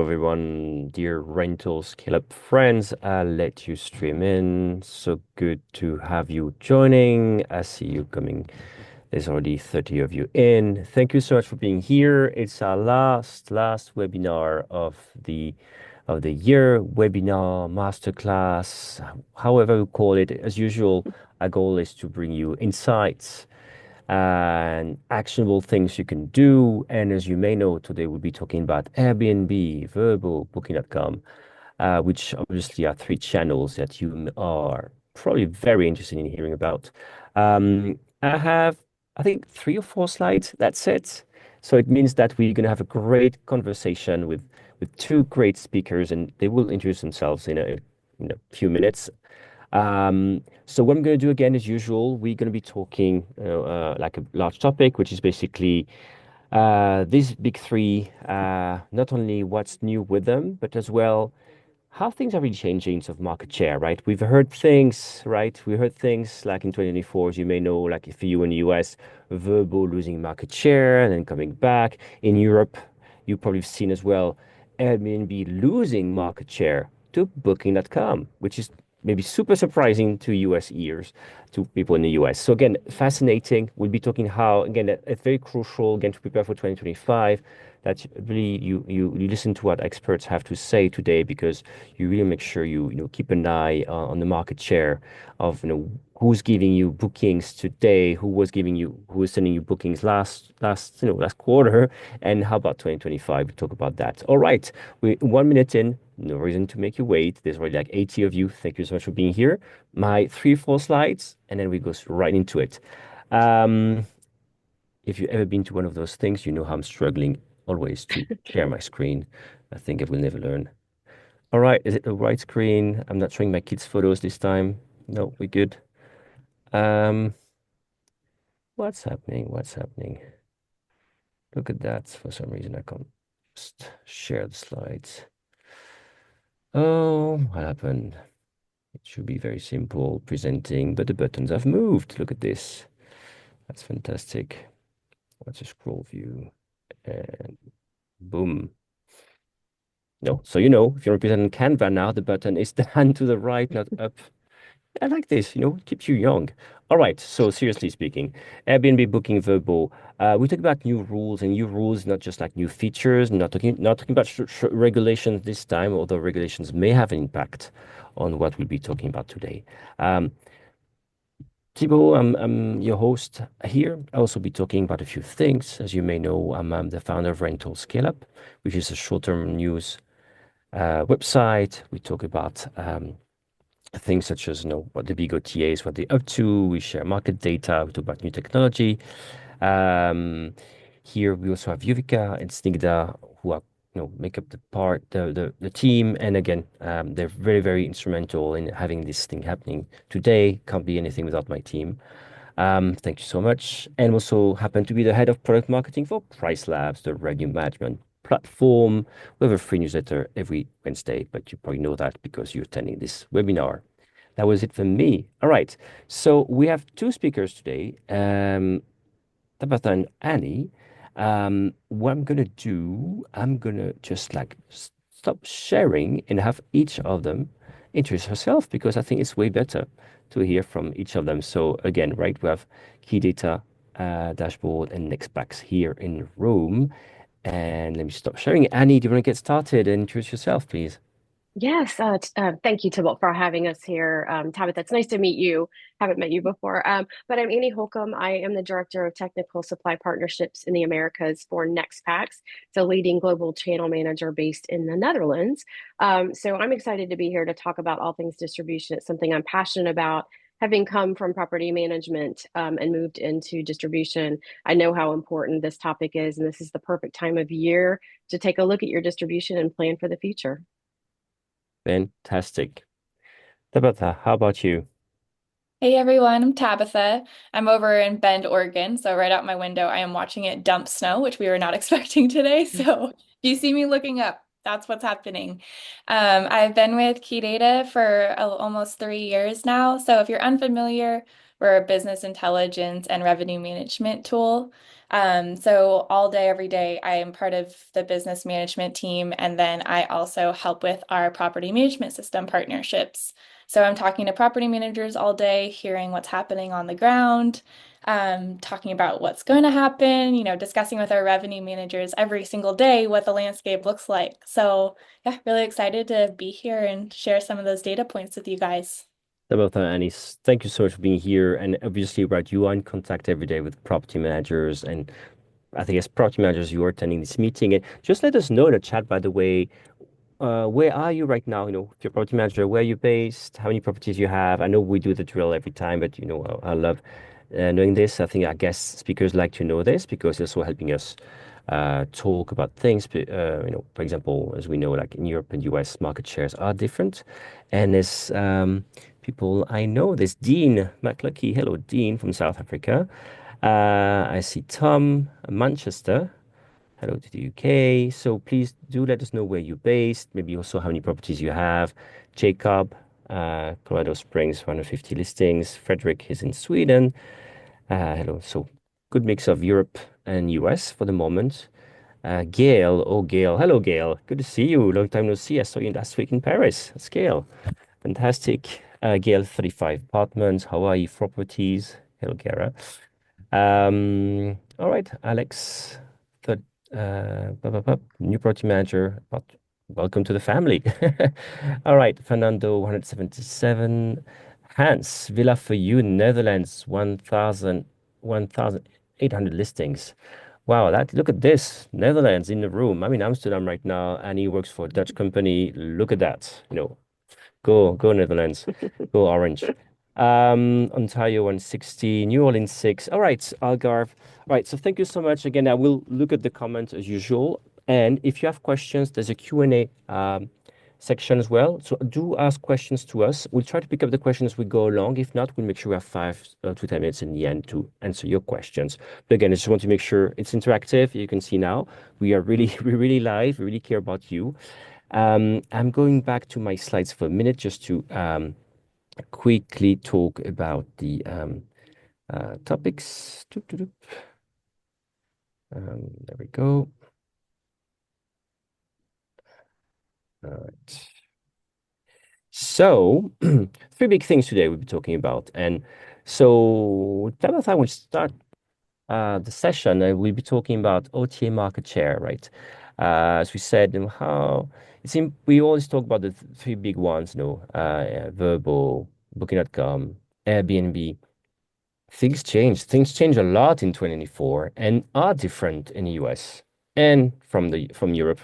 everyone, dear rental scale up friends. I'll let you stream in. So good to have you joining. I see you coming. There's already 30 of you in. Thank you so much for being here. It's our last webinar of the year, webinar, masterclass, however you call it. As usual, our goal is to bring you insights and actionable things you can do. And as you may know, today we'll be talking about Airbnb, Vrbo, Booking.com, which obviously are three channels that you are probably very interested in hearing about. I have, I think, three or four slides. That's it. So it means that we're going to have a great conversation with two great speakers, and they will introduce themselves in a few minutes. So what I'm going to do again, as usual, we're going to be talking like a large topic, which is basically these big three, not only what's new with them, but as well how things are really changing in terms of market share, right? We've heard things, right? We heard things like in 2024, as you may know, like if you in the US, Vrbo losing market share and then coming back. In Europe, you probably have seen as well Airbnb losing market share to Booking.com, which is maybe super surprising to US ears, to people in the US. So again, fascinating. We'll be talking how, again, it's very crucial, again, to prepare for 2025, that really you listen to what experts have to say today, because you really make sure you keep an eye on the market share of who's giving you bookings today, who was sending you bookings last quarter, and how about 2025? We talk about that. All right, we 1 minute in, no reason to make you wait. There's already like 80 of you. Thank you so much for being here. My 3 4 slides, and then we go right into it. Um, if you've ever been to one of those things, you know how I'm struggling always to share my screen. I think I will never learn. All right, is it the right screen? I'm not showing my kids' photos this time. No, we're good. Um, what's happening? What's happening? Look at that. For some reason, I can't just share the slides. Oh, what happened? It should be very simple presenting, but the buttons have moved. Look at this. That's fantastic. Let's just scroll view and boom. No, so if you're representing Canva now, the button is down to the right, not up. I like this, it keeps you young. All right, so seriously speaking, Airbnb booking Vrbo. We talk about new rules, and new rules, not just like new features, not talking about regulations this time, although regulations may have an impact on what we'll be talking about today. Um, Thibaut, I'm your host here. I'll also be talking about a few things. As you may know, I'm the founder of Rental Scale Up, which is a short-term news website. We talk about things such as what the big OTAs, what they're up to. We share market data. We talk about new technology. Um, Here we also have Yuvika and Snigda, who are make up the team. And again, they're very, very instrumental in having this thing happening today. Can't be anything without my team. Thank you so much. And also happen to be the head of product marketing for Price Labs, the revenue management platform. We have a free newsletter every Wednesday, but you probably know that because you're attending this webinar. That was it for me. All right. So we have two speakers today, Tabitha and Annie. What I'm gonna do, I'm gonna just like stop sharing and have each of them introduce herself, because I think it's way better to hear from each of them. So again, right, we have key data, dashboard, and next packs here in Rome. And let me stop sharing. Annie, do you want to get started and introduce yourself, please? Yes, thank you, Tybalt, for having us here. Tabitha, it's nice to meet you. Haven't met you before. But I'm Annie Holcomb. I am the Director of Technical Supply Partnerships in the Americas for NextPacks. It's a leading global channel manager based in the Netherlands. So I'm excited to be here to talk about all things distribution. It's something I'm passionate about. Having come from property management and moved into distribution, I know how important this topic is, and this is the perfect time of year to take a look at your distribution and plan for the future. Fantastic. Tabitha, how about you? Hey everyone, I'm Tabitha. I'm over in Bend, Oregon. So right out my window, I am watching it dump snow, which we were not expecting today. So if you see me looking up, that's what's happening. I've been with Key Data for almost 3 years now. So if you're unfamiliar, we're a business intelligence and revenue management tool. So all day, every day, I am part of the business management team, and then I also help with our property management system partnerships. So I'm talking to property managers all day, hearing what's happening on the ground, talking about what's going to happen, discussing with our revenue managers every single day what the landscape looks like. So yeah, really excited to be here and share some of those data points with you guys. Tabitha and Anis, thank you so much for being here. And obviously, right, you are in contact every day with property managers, and I think as property managers, you are attending this meeting. And just let us know in the chat, by the way, where are you right now? If you're a property manager, where are you based? How many properties you have? I know we do the drill every time, but I love knowing this. I think our guest speakers like to know this because it's also helping us talk about things. For example, as we know, like in Europe and US, market shares are different. And there's people I know. There's Dean McLucky. Hello, Dean from South Africa. I see Tom, Manchester. Hello to the UK. So please do let us know where you're based, maybe also how many properties you have. Jacob, Colorado Springs, 150 listings. Frederick is in Sweden. Hello. So good mix of Europe and US for the moment. Gail, oh Gail, hello Gail. Good to see you. Long time no see. I saw you last week in Paris. That's Gail. Fantastic. Gail, 35 apartments, Hawaii properties. Hello, Gara. All right, Alex, third, new project manager. Welcome to the family. All right, Fernando, 177. Hans, Villa for You, Netherlands, 1,800 listings. Wow, look at this. Netherlands in the room. I'm in Amsterdam right now, and he works for a Dutch company. Look at that. Go Netherlands. Go Orange. Ontario 160, New Orleans 6. All right, Algarve. All right, so thank you so much. Again, I will look at the comments as usual. And if you have questions, there's a Q&A section as well. So do ask questions to us. We'll try to pick up the questions as we go along. If not, we'll make sure we have 5 to 10 minutes in the end to answer your questions. But again, I just want to make sure it's interactive. You can see now we are really, we're really live. We really care about you. I'm going back to my slides for a minute just to quickly talk about the topics. There we go. All right. So, three big things today we'll be talking about. And so, Tabitha will start the session. We'll be talking about OTA market share, right? As we said, how it seems we always talk about the three big ones, Vrbo, Booking.com, Airbnb. Things change. Things change a lot in 2024 and are different in the US and from Europe.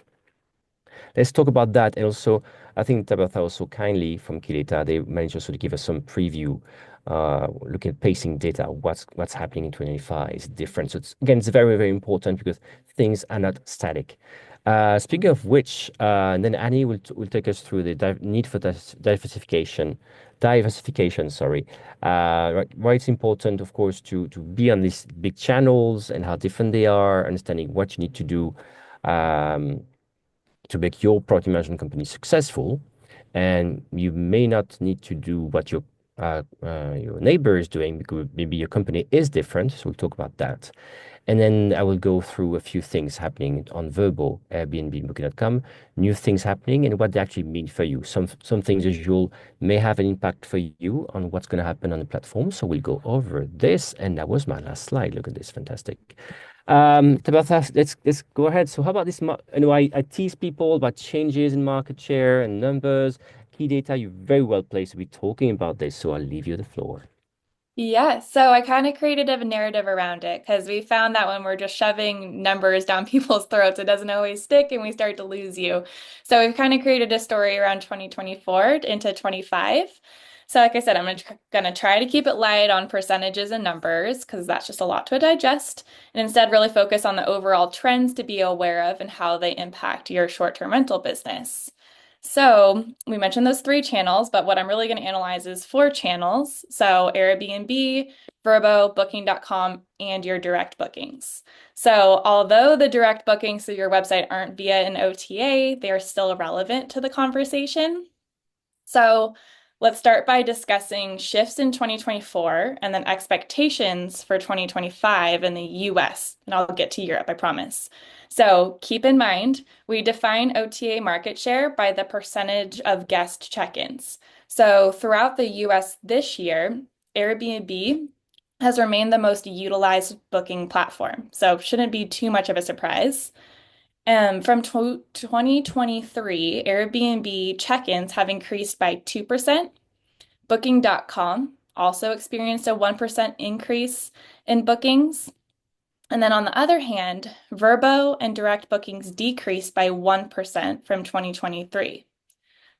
Let's talk about that. And also, I think Tabitha also kindly from Kileta, they managed also to give us some preview, looking at pacing data, what's happening in 2025 is different. So it's very, very important because things are not static. Speaking of which, and then Annie will take us through the need for diversification, sorry. Why it's important, of course, to be on these big channels and how different they are, understanding what you need to do. To make your property management company successful, and you may not need to do what your neighbor is doing because maybe your company is different. So we'll talk about that. And then I will go through a few things happening on Vrbo, Airbnb, Booking.com, new things happening and what they actually mean for you. Some things as usual may have an impact for you on what's going to happen on the platform. So we'll go over this. And that was my last slide. Look at this, fantastic. Tabitha, let's go ahead. So how about this? I tease people about changes in market share and numbers, key data. You're very well placed to be talking about this. So I'll leave you the floor. Yeah, so I kind of created a narrative around it because we found that when we're just shoving numbers down people's throats, it doesn't always stick and we start to lose you. So we've kind of created a story around 2024 into 25. So like I said, I'm gonna try to keep it light on percentages and numbers because that's just a lot to digest, and instead really focus on the overall trends to be aware of and how they impact your short-term rental business. So we mentioned those three channels, but what I'm really going to analyze is four channels. So Airbnb, Vrbo, Booking.com, and your direct bookings. So although the direct bookings through your website aren't via an OTA, they are still relevant to the conversation. So Let's start by discussing shifts in 2024 and then expectations for 2025 in the US. And I'll get to Europe, I promise. So keep in mind, we define OTA market share by the percentage of guest check-ins. So throughout the US this year, Airbnb has remained the most utilized booking platform. So shouldn't be too much of a surprise. From 2023, Airbnb check-ins have increased by 2%. Booking.com also experienced a 1% increase in bookings. And then on the other hand, Vrbo and direct bookings decreased by 1% from 2023.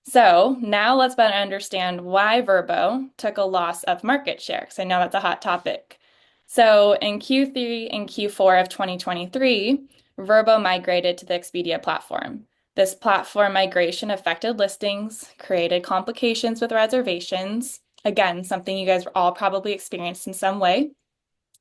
So now let's better understand why Vrbo took a loss of market share, because I know that's a hot topic. So in Q3 and Q4 of 2023, Vrbo migrated to the Expedia platform. This platform migration affected listings, created complications with reservations. Again, something you guys all probably experienced in some way.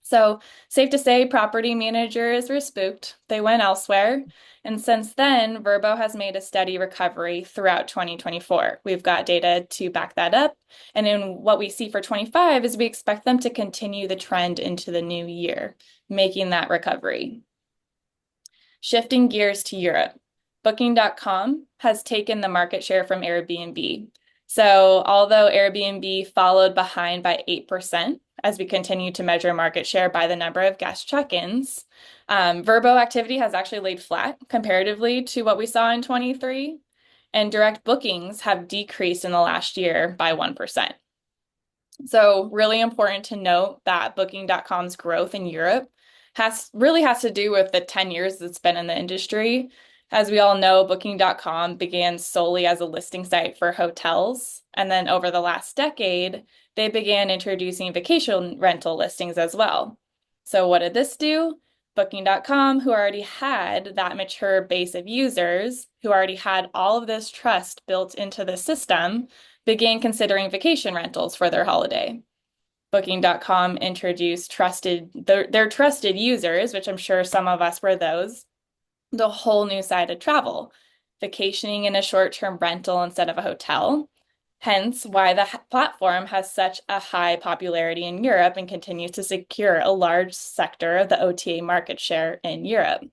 So safe to say, property managers were spooked. They went elsewhere. And since then, Vrbo has made a steady recovery throughout 2024. We've got data to back that up. And in what we see for 25 is we expect them to continue the trend into the new year, making that recovery. Shifting gears to Europe, Booking.com has taken the market share from Airbnb. So although Airbnb followed behind by 8%, as we continue to measure market share by the number of guest check-ins, Vrbo activity has actually laid flat comparatively to what we saw in 23, and direct bookings have decreased in the last year by 1%. So really important to note that Booking.com's growth in Europe really has to do with the 10 years it's been in the industry. As we all know, Booking.com began solely as a listing site for hotels. And then over the last decade, they began introducing vacation rental listings as well. So what did this do? Booking.com, who already had that mature base of users, who already had all of this trust built into the system, began considering vacation rentals for their holiday. Booking.com introduced their trusted users, which I'm sure some of us were those, the whole new side of travel, vacationing in a short-term rental instead of a hotel. Hence why the platform has such a high popularity in Europe and continues to secure a large sector of the OTA market share in Europe.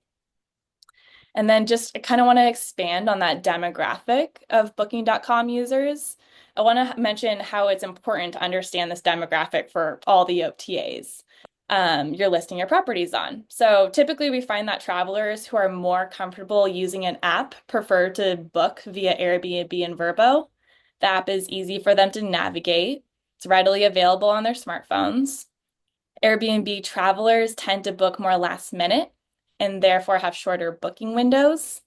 And then just I kind of want to expand on that demographic of Booking.com users. I want to mention how it's important to understand this demographic for all the OTAs you're listing your properties on. So typically we find that travelers who are more comfortable using an app prefer to book via Airbnb and Vrbo. The app is easy for them to navigate. It's readily available on their smartphones. Airbnb travelers tend to book more last minute and therefore have shorter booking windows.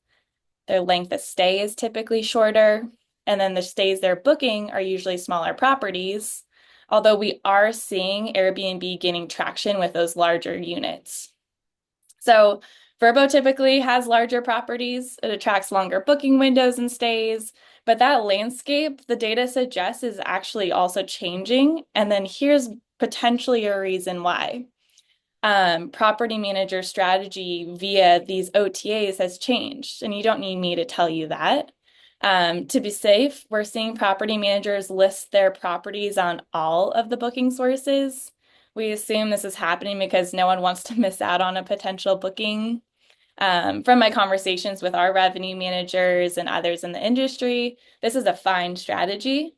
Their length of stay is typically shorter, and then the stays they're booking are usually smaller properties, although we are seeing Airbnb gaining traction with those larger units. So Vrbo typically has larger properties. It attracts longer booking windows and stays, but that landscape, the data suggests, is actually also changing. And then here's potentially a reason why. Property manager strategy via these OTAs has changed, and you don't need me to tell you that. To be safe, we're seeing property managers list their properties on all of the booking sources. We assume this is happening because no one wants to miss out on a potential booking. From my conversations with our revenue managers and others in the industry, this is a fine strategy.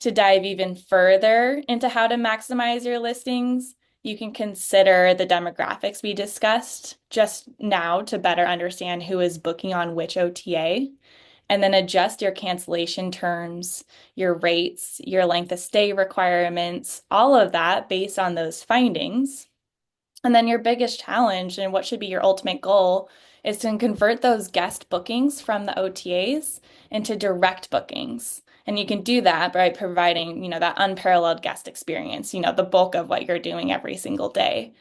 To dive even further into how to maximize your listings, you can consider the demographics we discussed just now to better understand who is booking on which OTA, and then adjust your cancellation terms, your rates, your length of stay requirements, all of that based on those findings. And then your biggest challenge and what should be your ultimate goal is to convert those guest bookings from the OTAs into direct bookings. And you can do that by providing, that unparalleled guest experience, the bulk of what you're doing every single day.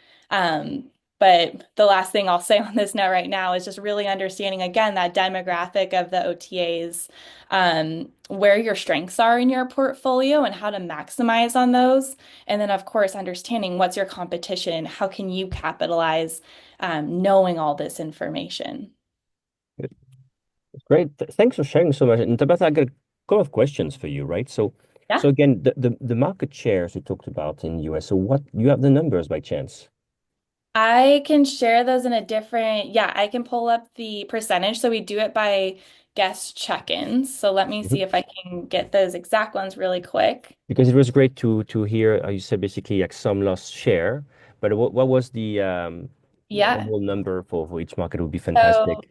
But the last thing I'll say on this note right now is just really understanding, again, that demographic of the OTAs, where your strengths are in your portfolio and how to maximize on those. And then, of course, understanding what's your competition, how can you capitalize, knowing all this information. Great. Thanks for sharing so much. And Tabitha, I got a couple of questions for you, right? So Yeah. So again, the market shares we talked about in the US. So what you have the numbers by chance? I can share those in a different, yeah, I can pull up the percentage. So we do it by guest check-ins. So let me Mhm. see if I can get those exact ones really quick. Because it was great to hear you said basically like some lost share, but what was the Yeah. whole number for each market would be So fantastic.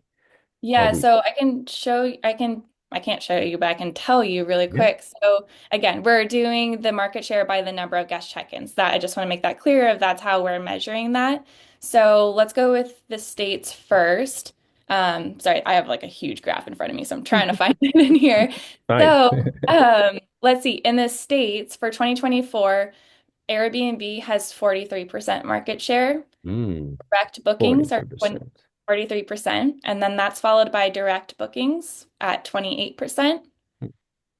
yeah, Probably. so I can show you, I can't show you, but I can tell you really Yeah. quick. So again, we're doing the market share by the number of guest check-ins. That I just want to make that clear if that's how we're measuring that. So let's go with the states first. Sorry, I have like a huge graph in front of me, so I'm trying to find it in here. Fine. So let's see. In the states for 2024, Airbnb has 43% market share. Mm, Direct bookings are 43%. 43%, and then that's followed by direct bookings at 28%.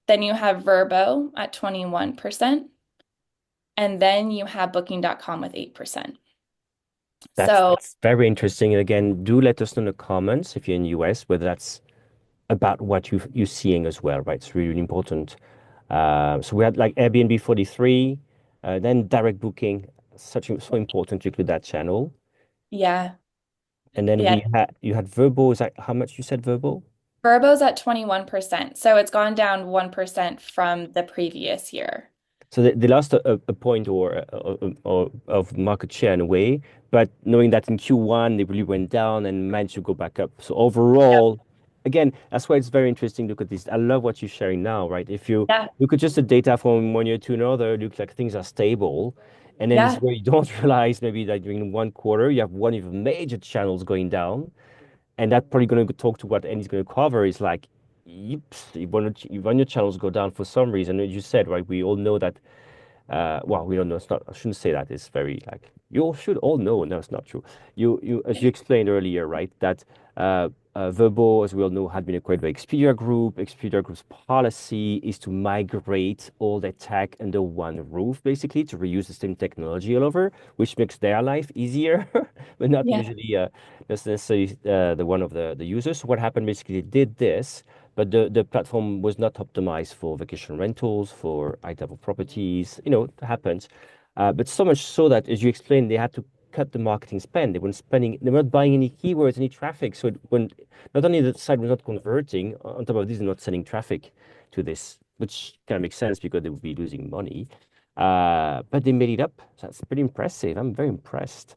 Then you have Vrbo at 21%, and then you have Booking.com with 8%. So, That's very interesting. And again, do let us know in the comments if you're in the US whether that's about what you're seeing as well, right? It's really, really important. So we had like Airbnb 43, then direct booking, so important to include that channel. yeah, And then yeah. you had Vrbo. Is that how much you said Vrbo? Vrbo's at 21%. So it's gone down 1% from the previous year. So they lost a point or of market share in a way, but knowing that in Q1 they really went down and managed to go back up. So Yeah, overall, again, that's why it's very interesting to look at this. I love what you're sharing now, right? If you yeah, look at just the data from 1 year to another, it looks like things are stable. And then this yeah, is where you don't realize maybe that during 1 quarter, you have one of the major channels going down. And that's probably going to talk to what Andy's going to cover is like, yep, when your channels go down for some reason, as you said, right? We all know that well, we don't know. It's not. I shouldn't say that. It's very like you all should all know. No, it's not true. As you explained earlier, right? That Vrbo, as we all know, had been acquired by Expedia Group. Expedia Group's policy is to migrate all their tech under one roof, basically, to reuse the same technology all over, which makes their life easier, but not yeah, usually necessarily the one of the users. So what happened basically, they did this. But the platform was not optimized for vacation rentals, for high level properties. It happens. But so much so that, as you explained, they had to cut the marketing spend. They weren't spending, they weren't buying any keywords, any traffic. So when not only the site was not converting, on top of this, they're not sending traffic to this, which kind of makes sense because they would be losing money. But they made it up. So that's pretty impressive. I'm very impressed.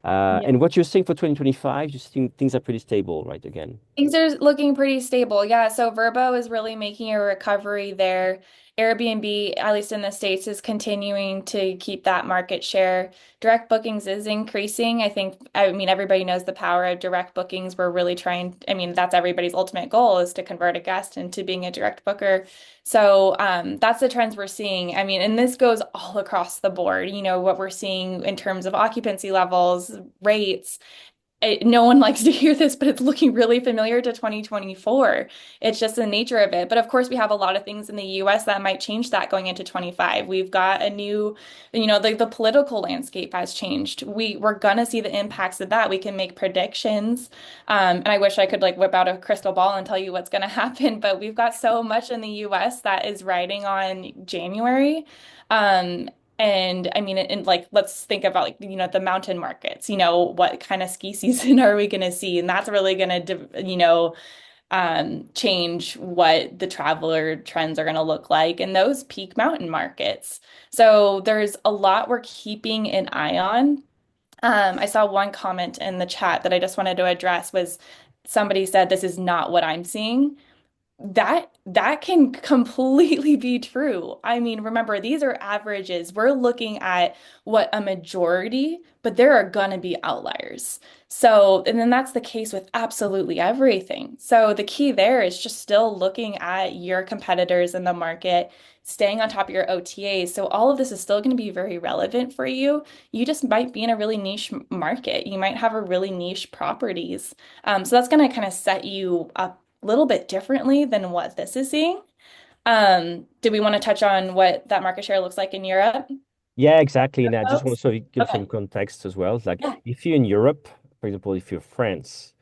yeah. And what you're saying for 2025, you think things are pretty stable, right? Again. Things are looking pretty stable. Yeah, so Vrbo is really making a recovery there. Airbnb, at least in the States, is continuing to keep that market share. Direct bookings is increasing. I mean, everybody knows the power of direct bookings. We're really trying, I mean, that's everybody's ultimate goal is to convert a guest into being a direct booker. So that's the trends we're seeing. I mean, and this goes all across the board. You know, what we're seeing in terms of occupancy levels, rates no one likes to hear this, but it's looking really familiar to 2024. It's just the nature of it. But of course, we have a lot of things in the US that might change that going into 25. We've got a new, the political landscape has changed. We're gonna see the impacts of that. We can make predictions. And I wish I could like whip out a crystal ball and tell you what's gonna happen, but we've got so much in the US that is riding on January. Um, and I mean, and like, let's think about like, the mountain markets, what kind of ski season are we going to see? And that's really going to, change what the traveler trends are going to look like in those peak mountain markets. So there's a lot we're keeping an eye on. I saw one comment in the chat that I just wanted to address was somebody said, this is not what I'm seeing. That can completely be true. I mean, remember, these are averages. We're looking at what a majority, but there are gonna be outliers. So, and then that's the case with absolutely everything. So the key there is just still looking at your competitors in the market, staying on top of your OTAs. So all of this is still going to be very relevant for you. You just might be in a really niche market. You might have a really niche properties. So that's going to kind of set you up little bit differently than what this is seeing. Do we want to touch on what that market share looks like in Europe, Yeah, exactly. And I just want folks? to sort of give Okay. some context as well. Like Yeah. if you're in Europe, for example, if you're France,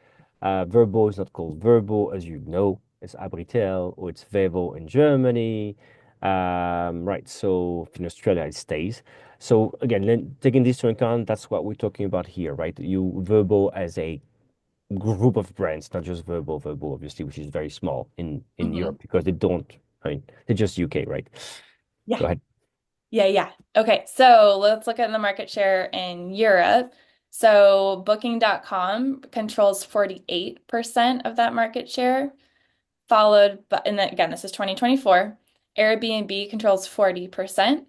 Vrbo is not called Vrbo, as you know, it's Abritel or it's Vevo in Germany. Right. So in Australia, it stays. So again, then taking this into account, that's what we're talking about here, right? You Vrbo as a group of brands, not just Vrbo obviously, which is very small in Hmm. Europe because they don't, I mean, they're just UK, right? Yeah. Go ahead. Yeah, yeah. Okay, so let's look at the market share in Europe. So Booking.com controls 48% of that market share, followed by, and then, again, this is 2024. Airbnb controls 40%,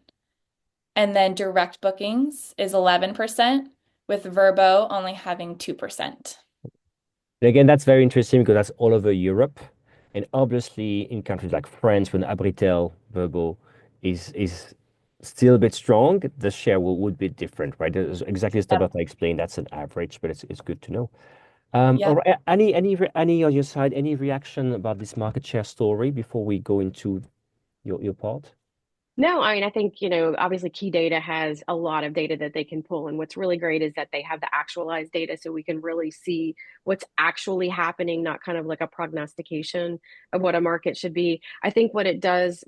and then direct bookings is 11%, with Vrbo only having 2%. And again, that's very interesting because that's all over Europe. And obviously in countries like France, when Abritel, Vrbo is still a bit strong, the share would be different, right? It's exactly as Yep. Tabitha explained, that's an average, but it's good to know. All Yep. right, any on your side, any reaction about this market share story before we go into your part? No, I mean, I think, obviously key data has a lot of data that they can pull. And what's really great is that they have the actualized data so we can really see what's actually happening, not kind of like a prognostication of what a market should be. I think what it does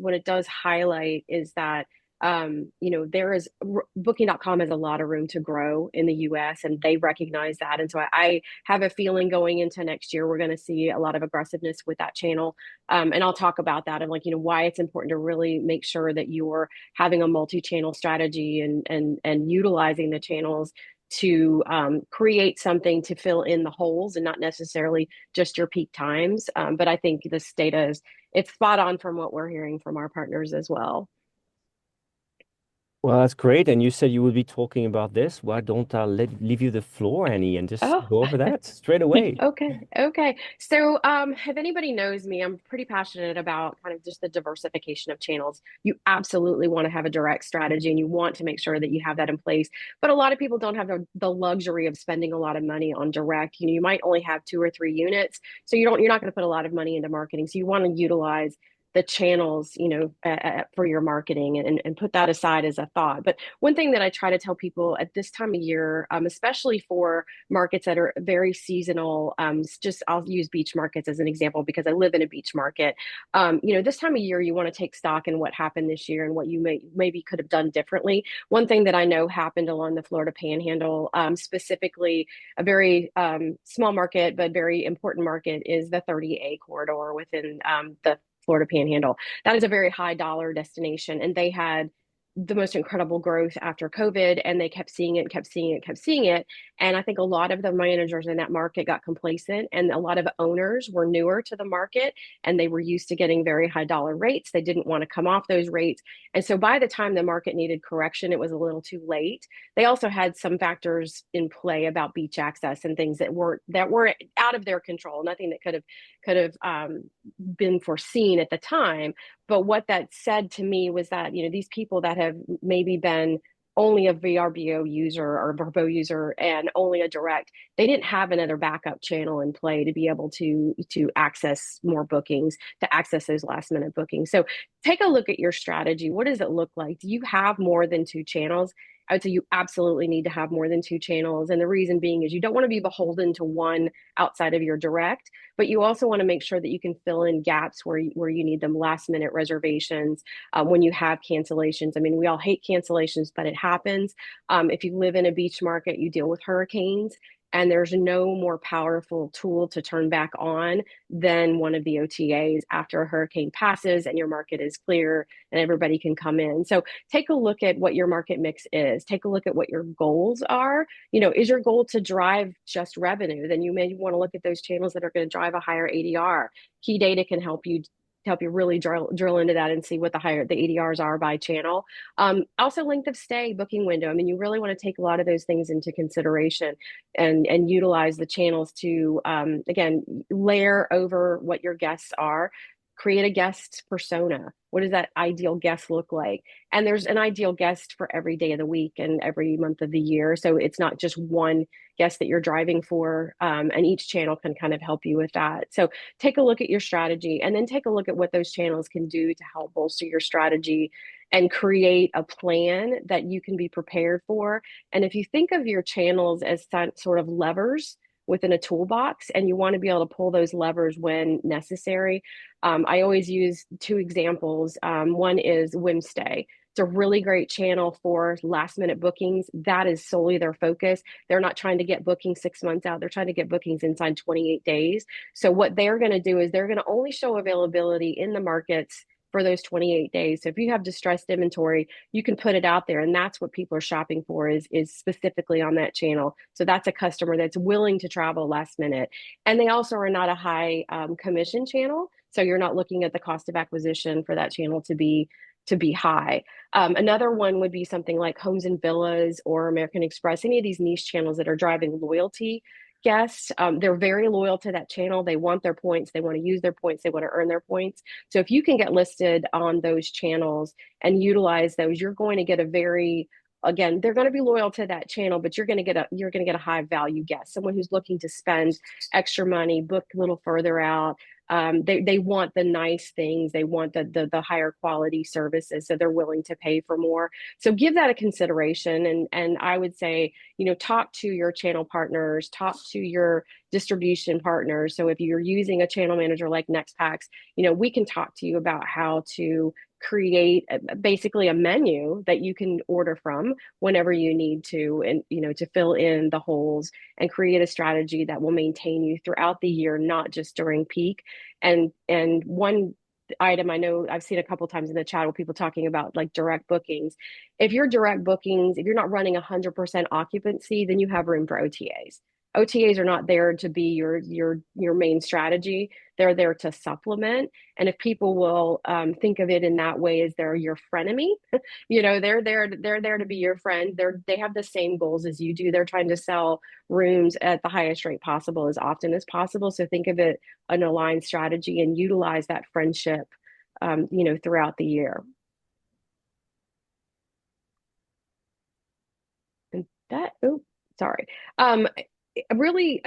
highlight is that there is booking.com has a lot of room to grow in the US and they recognize that. And so I have a feeling going into next year, we're going to see a lot of aggressiveness with that channel. And I'll talk about that and like, why it's important to really make sure that you're having a multi-channel strategy and utilizing the channels to create something to fill in the holes and not necessarily just your peak times. But I think this data it's spot on from what we're hearing from our partners as well. Well, that's great. And you said you would be talking about this. Why don't I leave you the floor, Annie, and just Oh, go over that straight away? okay, okay. So, if anybody knows me, I'm pretty passionate about kind of just the diversification of channels. You absolutely want to have a direct strategy and you want to make sure that you have that in place. But a lot of people don't have the luxury of spending a lot of money on direct. You might only have 2 or 3 units, so you're not going to put a lot of money into marketing. So you want to utilize the channels, for your marketing and put that aside as a thought. But one thing that I try to tell people at this time of year, especially for markets that are very seasonal. Just I'll use beach markets as an example because I live in a beach market. This time of year you want to take stock in what happened this year and what you maybe could have done differently. One thing that I know happened along the Florida Panhandle, specifically a very small market but very important market, is the 30A corridor within the Florida Panhandle. That is a very high dollar destination, and they had the most incredible growth after COVID, and they kept seeing it, kept seeing it, kept seeing it. And I think a lot of the managers in that market got complacent, and a lot of owners were newer to the market and they were used to getting very high dollar rates. They didn't want to come off those rates. And so by the time the market needed correction, it was a little too late. They also had some factors in play about beach access and things that were out of their control, nothing that could have been foreseen at the time. But what that said to me was that, these people that have maybe been only a VRBO user or Vrbo user and only a direct, they didn't have another backup channel in play to be able to access more bookings, to access those last minute bookings. So take a look at your strategy. What does it look like? Do you have more than 2 channels? I would say you absolutely need to have more than 2 channels. And the reason being is you don't want to be beholden to one outside of your direct, but you also want to make sure that you can fill in gaps where you need them, last minute reservations, when you have cancellations. I mean, we all hate cancellations, but it happens. If you live in a beach market, you deal with hurricanes. And there's no more powerful tool to turn back on than one of the OTAs after a hurricane passes and your market is clear and everybody can come in. So take a look at what your market mix is. Take a look at what your goals are. Is your goal to drive just revenue? Then you may want to look at those channels that are going to drive a higher ADR. Key data can help you really drill into that and see what the ADRs are by channel. Also, length of stay, booking window. I mean, you really want to take a lot of those things into consideration and utilize the channels to again layer over what your guests are. Create a guest persona. What does that ideal guest look like? And there's an ideal guest for every day of the week and every month of the year. So it's not just one guest that you're driving for. And each channel can kind of help you with that. So take a look at your strategy and then take a look at what those channels can do to help bolster your strategy and create a plan that you can be prepared for. And if you think of your channels as sort of levers, within a toolbox, and you want to be able to pull those levers when necessary. I always use two examples. One is Whimstay. It's a really great channel for last minute bookings. That is solely their focus. They're not trying to get bookings 6 months out. They're trying to get bookings inside 28 days. So what they're going to do is they're going to only show availability in the markets for those 28 days. So if you have distressed inventory, you can put it out there. And that's what people are shopping for is specifically on that channel. So that's a customer that's willing to travel last minute. And they also are not a high commission channel. So you're not looking at the cost of acquisition for that channel to be high. Another one would be something like Homes and Villas or American Express, any of these niche channels that are driving loyalty guests. They're very loyal to that channel. They want their points. They want to use their points. They want to earn their points. So if you can get listed on those channels and utilize those, you're going to get a very, again, they're going to be loyal to that channel, but you're going to get a high value guest, someone who's looking to spend extra money, book a little further out. They want the nice things. They want the higher quality services, so they're willing to pay for more. So give that a consideration, and I would say, talk to your channel partners, talk to your distribution partners. So if you're using a channel manager like NextPax, we can talk to you about how to create basically a menu that you can order from whenever you need to, and to fill in the holes and create a strategy that will maintain you throughout the year, not just during peak. And one item I know I've seen a couple times in the chat with people talking about like direct bookings. If you're direct bookings, if you're not running 100% occupancy, then you have room for OTAs. OTAs are not there to be your main strategy. They're there to supplement. And if people will think of it in that way, as they're your frenemy, they're there to be your friend. They have the same goals as you do. They're trying to sell rooms at the highest rate possible as often as possible. So think of it an aligned strategy and utilize that friendship, throughout the year. And that, oh, sorry. Really,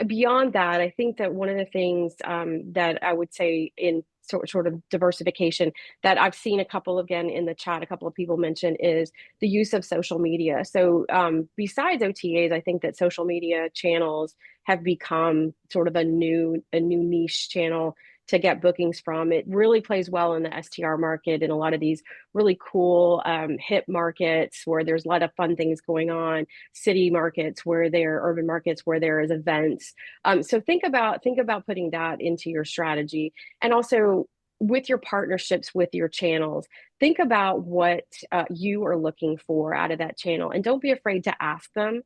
beyond that, I think that one of the things that I would say in sort of diversification that I've seen a couple again in the chat, a couple of people mention is the use of social media. So besides OTAs, I think that social media channels have become sort of a new niche channel to get bookings from. It really plays well in the STR market and a lot of these really cool hip markets where there's a lot of fun things going on, city markets where there urban markets where there is events. So think about putting that into your strategy, and also with your partnerships with your channels, think about what you are looking for out of that channel, and don't be afraid to ask them.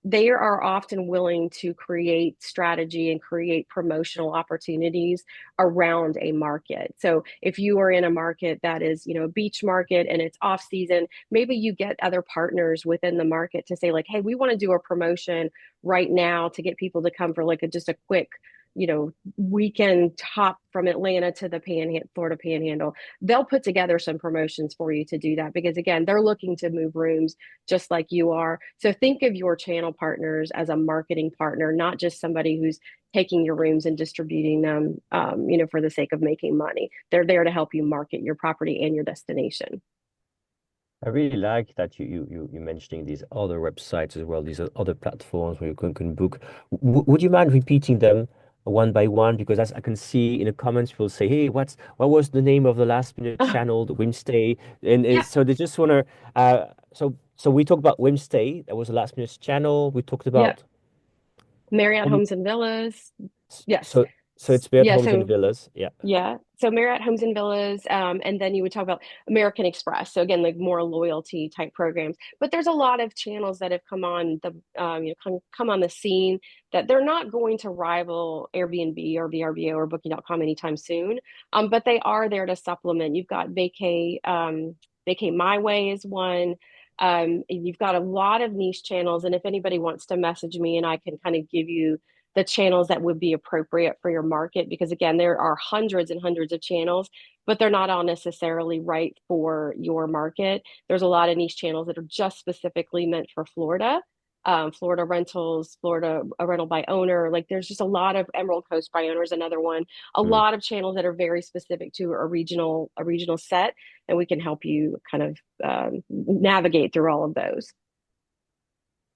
They are often willing to create strategy and create promotional opportunities around a market. So if you are in a market that is, a beach market and it's off season, maybe you get other partners within the market to say like, hey, we want to do a promotion right now to get people to come for like just a quick, weekend hop from Atlanta to the Florida Panhandle. They'll put together some promotions for you to do that because again, they're looking to move rooms just like you are. So think of your channel partners as a marketing partner, not just somebody who's taking your rooms and distributing them, for the sake of making money. They're there to help you market your property and your destination. I really like that you mentioning these other websites as well, these other platforms where you can book. Would you mind repeating them one by one? Because as I can see in the comments, people say, "Hey, what was the name of the last minute channel, the Whimstay?" And Yeah, so they just want to. So we talked about Whimstay. That was the last minute channel. We talked yeah. about Marriott home. Homes and Villas. Yes. So it's Beard Yeah, Homes and so Villas. Yeah. yeah. So Marriott Homes and Villas, and then you would talk about American Express. So again, like more loyalty type programs. But there's a lot of channels that have come on the come on the scene that they're not going to rival Airbnb or VRBO or Booking.com anytime soon. But they are there to supplement. You've got Vacay My Way is one. You've got a lot of niche channels, and if anybody wants to message me, and I can kind of give you the channels that would be appropriate for your market, because again, there are hundreds and hundreds of channels, but they're not all necessarily right for your market. There's a lot of niche channels that are just specifically meant for Florida. Florida rentals, Florida a rental by owner. Like there's just a lot of Emerald Coast by owner is another one. A Mm. lot of channels that are very specific to a regional set, and we can help you kind of navigate through all of those.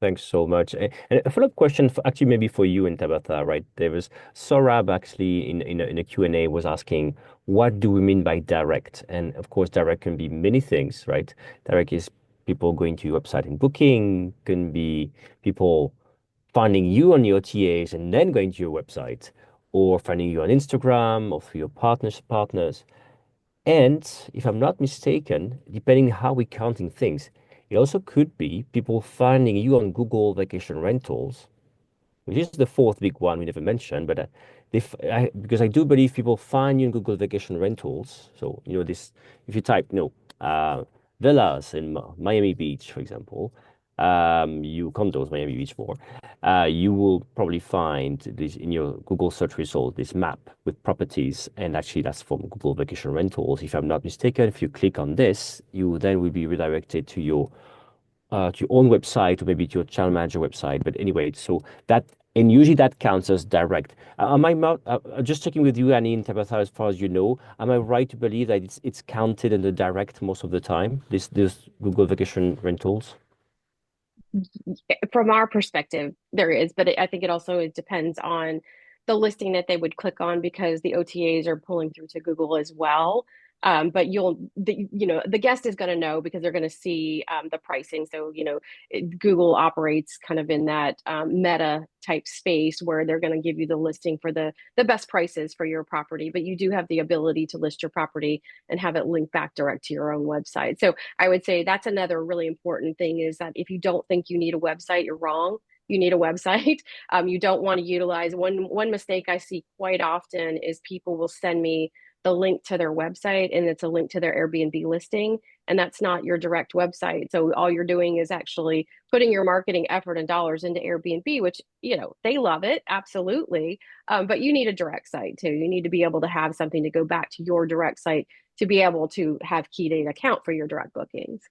Thanks so much. And a follow-up question for, actually maybe for you and Tabitha, right? There was Sorab actually in a Q&A was asking, what do we mean by direct? And of course, direct can be many things, right? Direct is people going to your website and booking, can be people finding you on your OTAs and then going to your website, or finding you on Instagram or through your partners. And if I'm not mistaken, depending how we're counting things, it also could be people finding you on Google Vacation Rentals, which is the fourth big one we never mentioned, but because I do believe people find you in Google Vacation Rentals. So, this, if you type, villas in Miami Beach, for example, you condos, Miami Beach for, you will probably find this in your Google search result, this map with properties. And actually, that's from Google Vacation Rentals. If I'm not mistaken, if you click on this, you then will be redirected to your own website or maybe to your channel manager website. But anyway, so that, and usually that counts as direct. Am I just checking with you, Annie and Tabitha, as far as you know, am I right to believe that it's counted in the direct most of the time, this Google Vacation Rentals? From our perspective, there is, but I think it depends on the listing that they would click on because the OTAs are pulling through to Google as well. But the guest is going to know because they're going to see the pricing. So, Google operates kind of in that meta type space where they're going to give you the listing for the best prices for your property. But you do have the ability to list your property and have it linked back direct to your own website. So I would say that's another really important thing is that if you don't think you need a website, you're wrong. You need a website. You don't want to utilize one mistake I see quite often is people will send me the link to their website and it's a link to their Airbnb listing. And that's not your direct website. So all you're doing is actually putting your marketing effort and dollars into Airbnb, which, they love it. Absolutely. But you need a direct site too. You need to be able to have something to go back to your direct site to be able to have key data count for your direct bookings.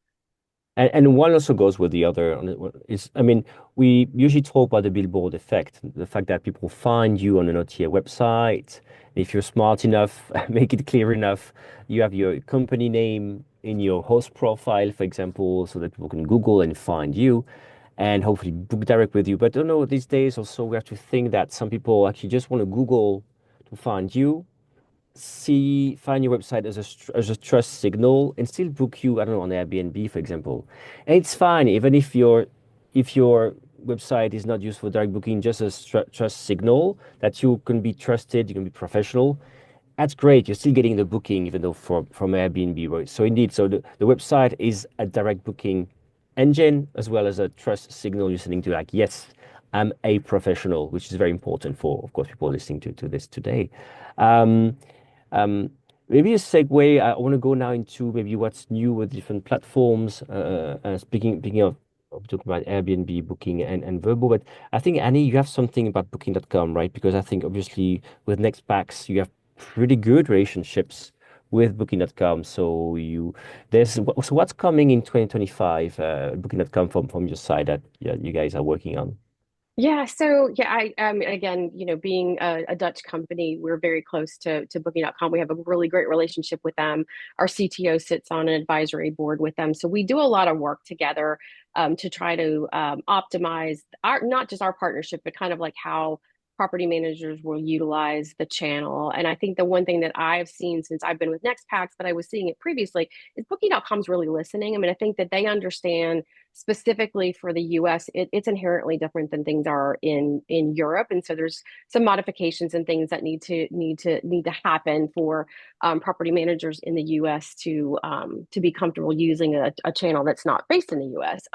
And one also goes with the other. I mean, we usually talk about the billboard effect, the fact that people find you on an OTA website. If you're smart enough, make it clear enough, you have your company name in your host profile, for example, so that people can Google and find you and hopefully book direct with you. But I don't know, these days also we have to think that some people actually just want to Google to find you, find your website as as a trust signal and still book you, I don't know, on Airbnb, for example. And it's fine, even if your website is not used for direct booking, just as trust signal that you can be trusted, you can be professional. That's great. You're still getting the booking, even though from Airbnb, right? So indeed, so the website is a direct booking engine as well as a trust signal listening to, like, yes, I'm a professional, which is very important for, of course, people listening to this today. Um, um, Maybe a segue. I want to go now into maybe what's new with different platforms. Speaking of talking about Airbnb, Booking, and Vrbo, but I think Annie, you have something about Booking.com, right? Because I think obviously with Nextpacks, you have pretty good relationships with Booking.com. So what's coming in 2025, Booking.com from your side that, yeah, you guys are working on. Yeah, so yeah, I again, being a Dutch company, we're very close to Booking.com. We have a really great relationship with them. Our CTO sits on an advisory board with them, so we do a lot of work together to try to optimize our not just our partnership, but kind of like how property managers will utilize the channel. And I think the one thing that I've seen since I've been with NextPacks, but I was seeing it previously, is Booking.com's really listening. I mean, I think that they understand specifically for the US, it's inherently different than things are in Europe, and so there's some modifications and things that need to happen for property managers in the US to be comfortable using a channel that's not based in the US.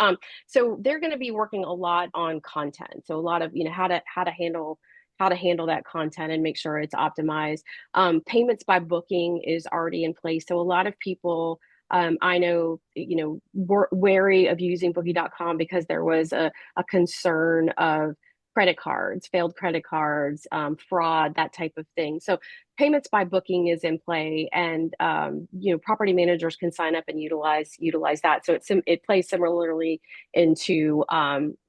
So they're going to be working a lot on content, so a lot of how to handle that content and make sure it's optimized. Payments by booking is already in place, so a lot of people I know, were wary of using Booking.com because there was a concern of credit cards, failed credit cards, fraud, that type of thing. So payments by booking is in play, and property managers can sign up and utilize that. So it plays similarly into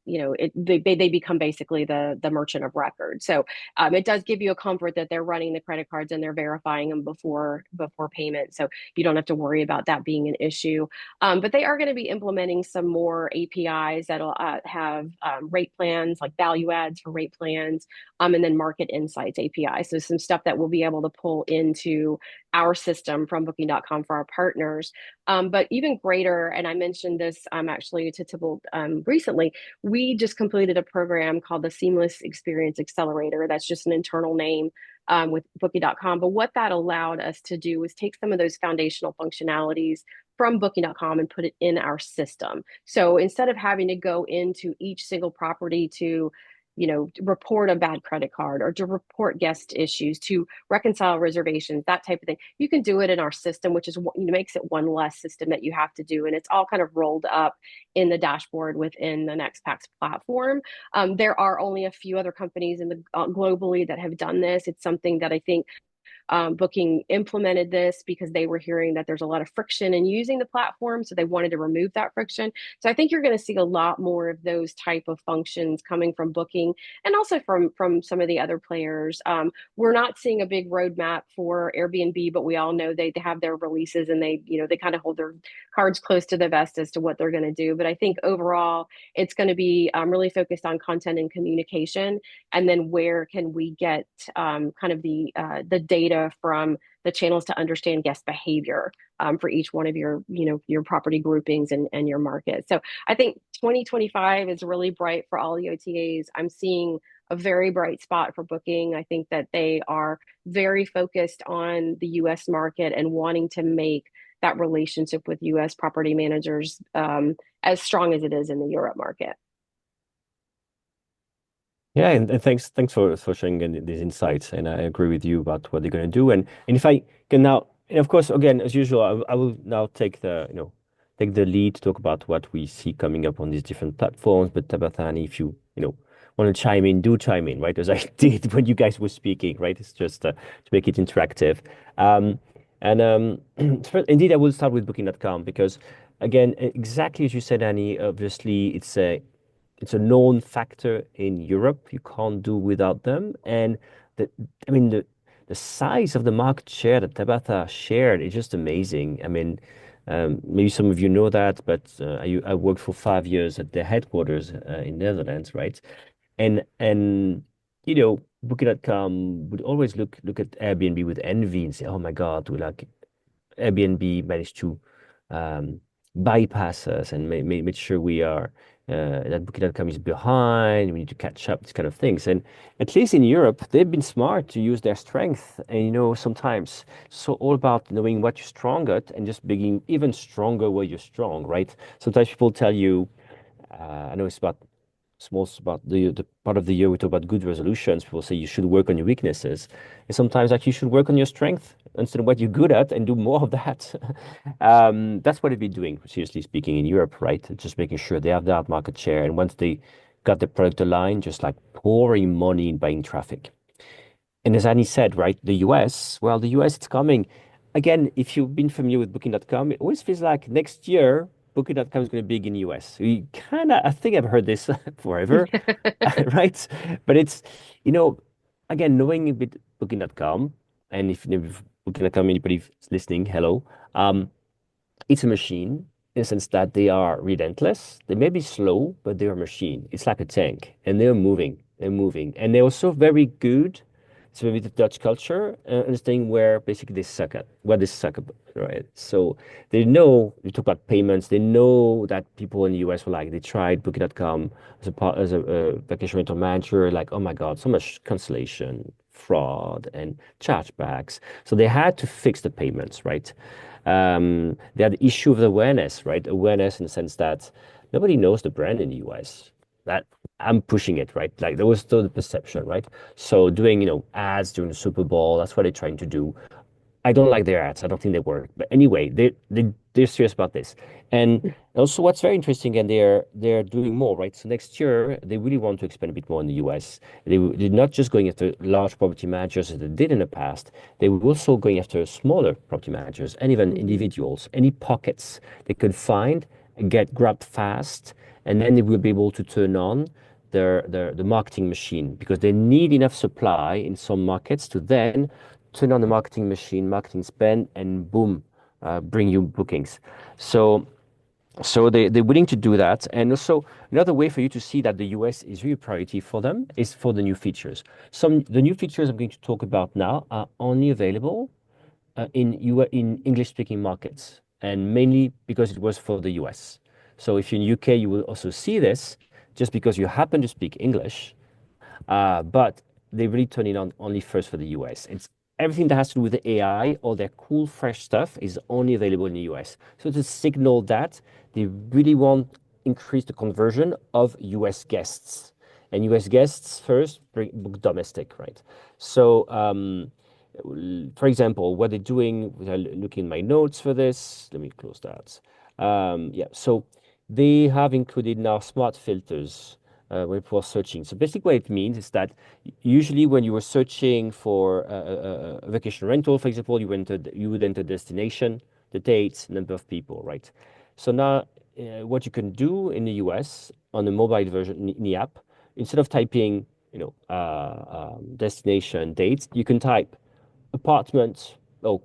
they become basically the merchant of record. So it does give you a comfort that they're running the credit cards and they're verifying them before payment. So you don't have to worry about that being an issue. But they are going to be implementing some more APIs that'll have rate plans, like value adds for rate plans, and then market insights API. So some stuff that we'll be able to pull into our system from booking.com for our partners. But even greater, and I mentioned this actually to Tybalt recently, we just completed a program called the Seamless Experience Accelerator. That's just an internal name with booking.com. But what that allowed us to do was take some of those foundational functionalities from booking.com and put it in our system. So instead of having to go into each single property to report a bad credit card or to report guest issues, to reconcile reservations, that type of thing. You can do it in our system, which is what makes it one less system that you have to do. And it's all kind of rolled up in the dashboard within the NextPax platform. There are only a few other companies in the globally that have done this. It's something that I think Booking implemented this because they were hearing that there's a lot of friction in using the platform, so they wanted to remove that friction. So I think you're going to see a lot more of those type of functions coming from Booking and also from some of the other players. We're not seeing a big roadmap for Airbnb, but we all know they have their releases and they kind of hold their cards close to the vest as to what they're going to do. But I think overall, it's going to be really focused on content and communication, and then where can we get kind of the data from the channels to understand guest behavior for each one of your property groupings and your market. So I think 2025 is really bright for all the OTAs. I'm seeing a very bright spot for Booking. I think that they are very focused on the US market and wanting to make that relationship with US property managers as strong as it is in the Europe market. Yeah, and thanks for sharing these insights. And I agree with you about what they're going to do. And if I can now, and of course, again, as usual, I will now take the lead to talk about what we see coming up on these different platforms. But Tabathani, if you want to chime in, do chime in, right? As I did when you guys were speaking, right? It's just to make it interactive. And indeed, I will start with Booking.com because, again, exactly as you said, Annie, obviously it's a known factor in Europe. You can't do without them. And the, I mean, the size of the market share that Tabata shared is just amazing. I mean, maybe some of you know that, but I worked for 5 years at their headquarters in Netherlands, right? And Booking.com would always look at Airbnb with envy and say, "Oh my God, we like Airbnb managed to um, bypass us and made sure we are that Booking.com is behind. We need to catch up, these kind of things." And at least in Europe, they've been smart to use their strength. And sometimes so all about knowing what you're strong at and just being even stronger where you're strong, right? Sometimes people tell you, I know it's about the part of the year we talk about good resolutions. People say you should work on your weaknesses. And sometimes like you should work on your strength instead of what you're good at and do more of that. That's what they've been doing, seriously speaking, in Europe, right? Just making sure they have that market share. And once they got the product aligned, just like pouring money in buying traffic. And as Annie said, right, the US, it's coming. Again, if you've been familiar with Booking.com, it always feels like next year, Booking.com is going to be big in the US. We kind of, I think I've heard this forever, right? But it's, you know, again, knowing a bit Booking.com, and if Booking.com, anybody's listening, hello. It's a machine in the sense that they are relentless. They may be slow, but they're a machine. It's like a tank, and they're moving. They're moving, and they're also very good. It's maybe the Dutch culture, understanding where basically where they suck at, right? So they know, you talk about payments, they know that people in the US were like, they tried Booking.com as a vacation rental manager, like, oh my God, so much cancellation, fraud, and chargebacks. So they had to fix the payments, right? They had the issue of awareness, right? Awareness in the sense that nobody knows the brand in the US. That I'm pushing it, right? Like there was still the perception, right? So doing, ads during the Super Bowl, that's what they're trying to do. I don't like their ads. I don't think they work. But anyway, they they're serious about this. And also, what's very interesting, and they're doing more, right? So next year, they really want to expand a bit more in the US. They're not just going after large property managers as they did in the past. They were also going after smaller property managers and even Mhm. individuals, any pockets they could find, get grabbed fast, and then they will be able to turn on the marketing machine because they need enough supply in some markets to then turn on the marketing machine, marketing spend, and boom, bring you bookings. So they're willing to do that. And also another way for you to see that the US is really a priority for them is for the new features. The new features I'm going to talk about now are only available in English speaking markets, and mainly because it was for the US. So if you're in UK, you will also see this just because you happen to speak English, but they really turn it on only first for the US. It's everything that has to do with the AI or their cool, fresh stuff is only available in the US. So to signal that they really want increase the conversion of US guests. And US guests first book domestic, right? So for example, what they're doing, looking at my notes for this, let me close that. Yeah, so they have included now smart filters when people are searching. So basically, what it means is that usually when you were searching for a vacation rental, for example, you would enter destination, the dates, number of people, right? So now, what you can do in the US on the mobile version in the app, instead of typing, destination dates, you can type apartment,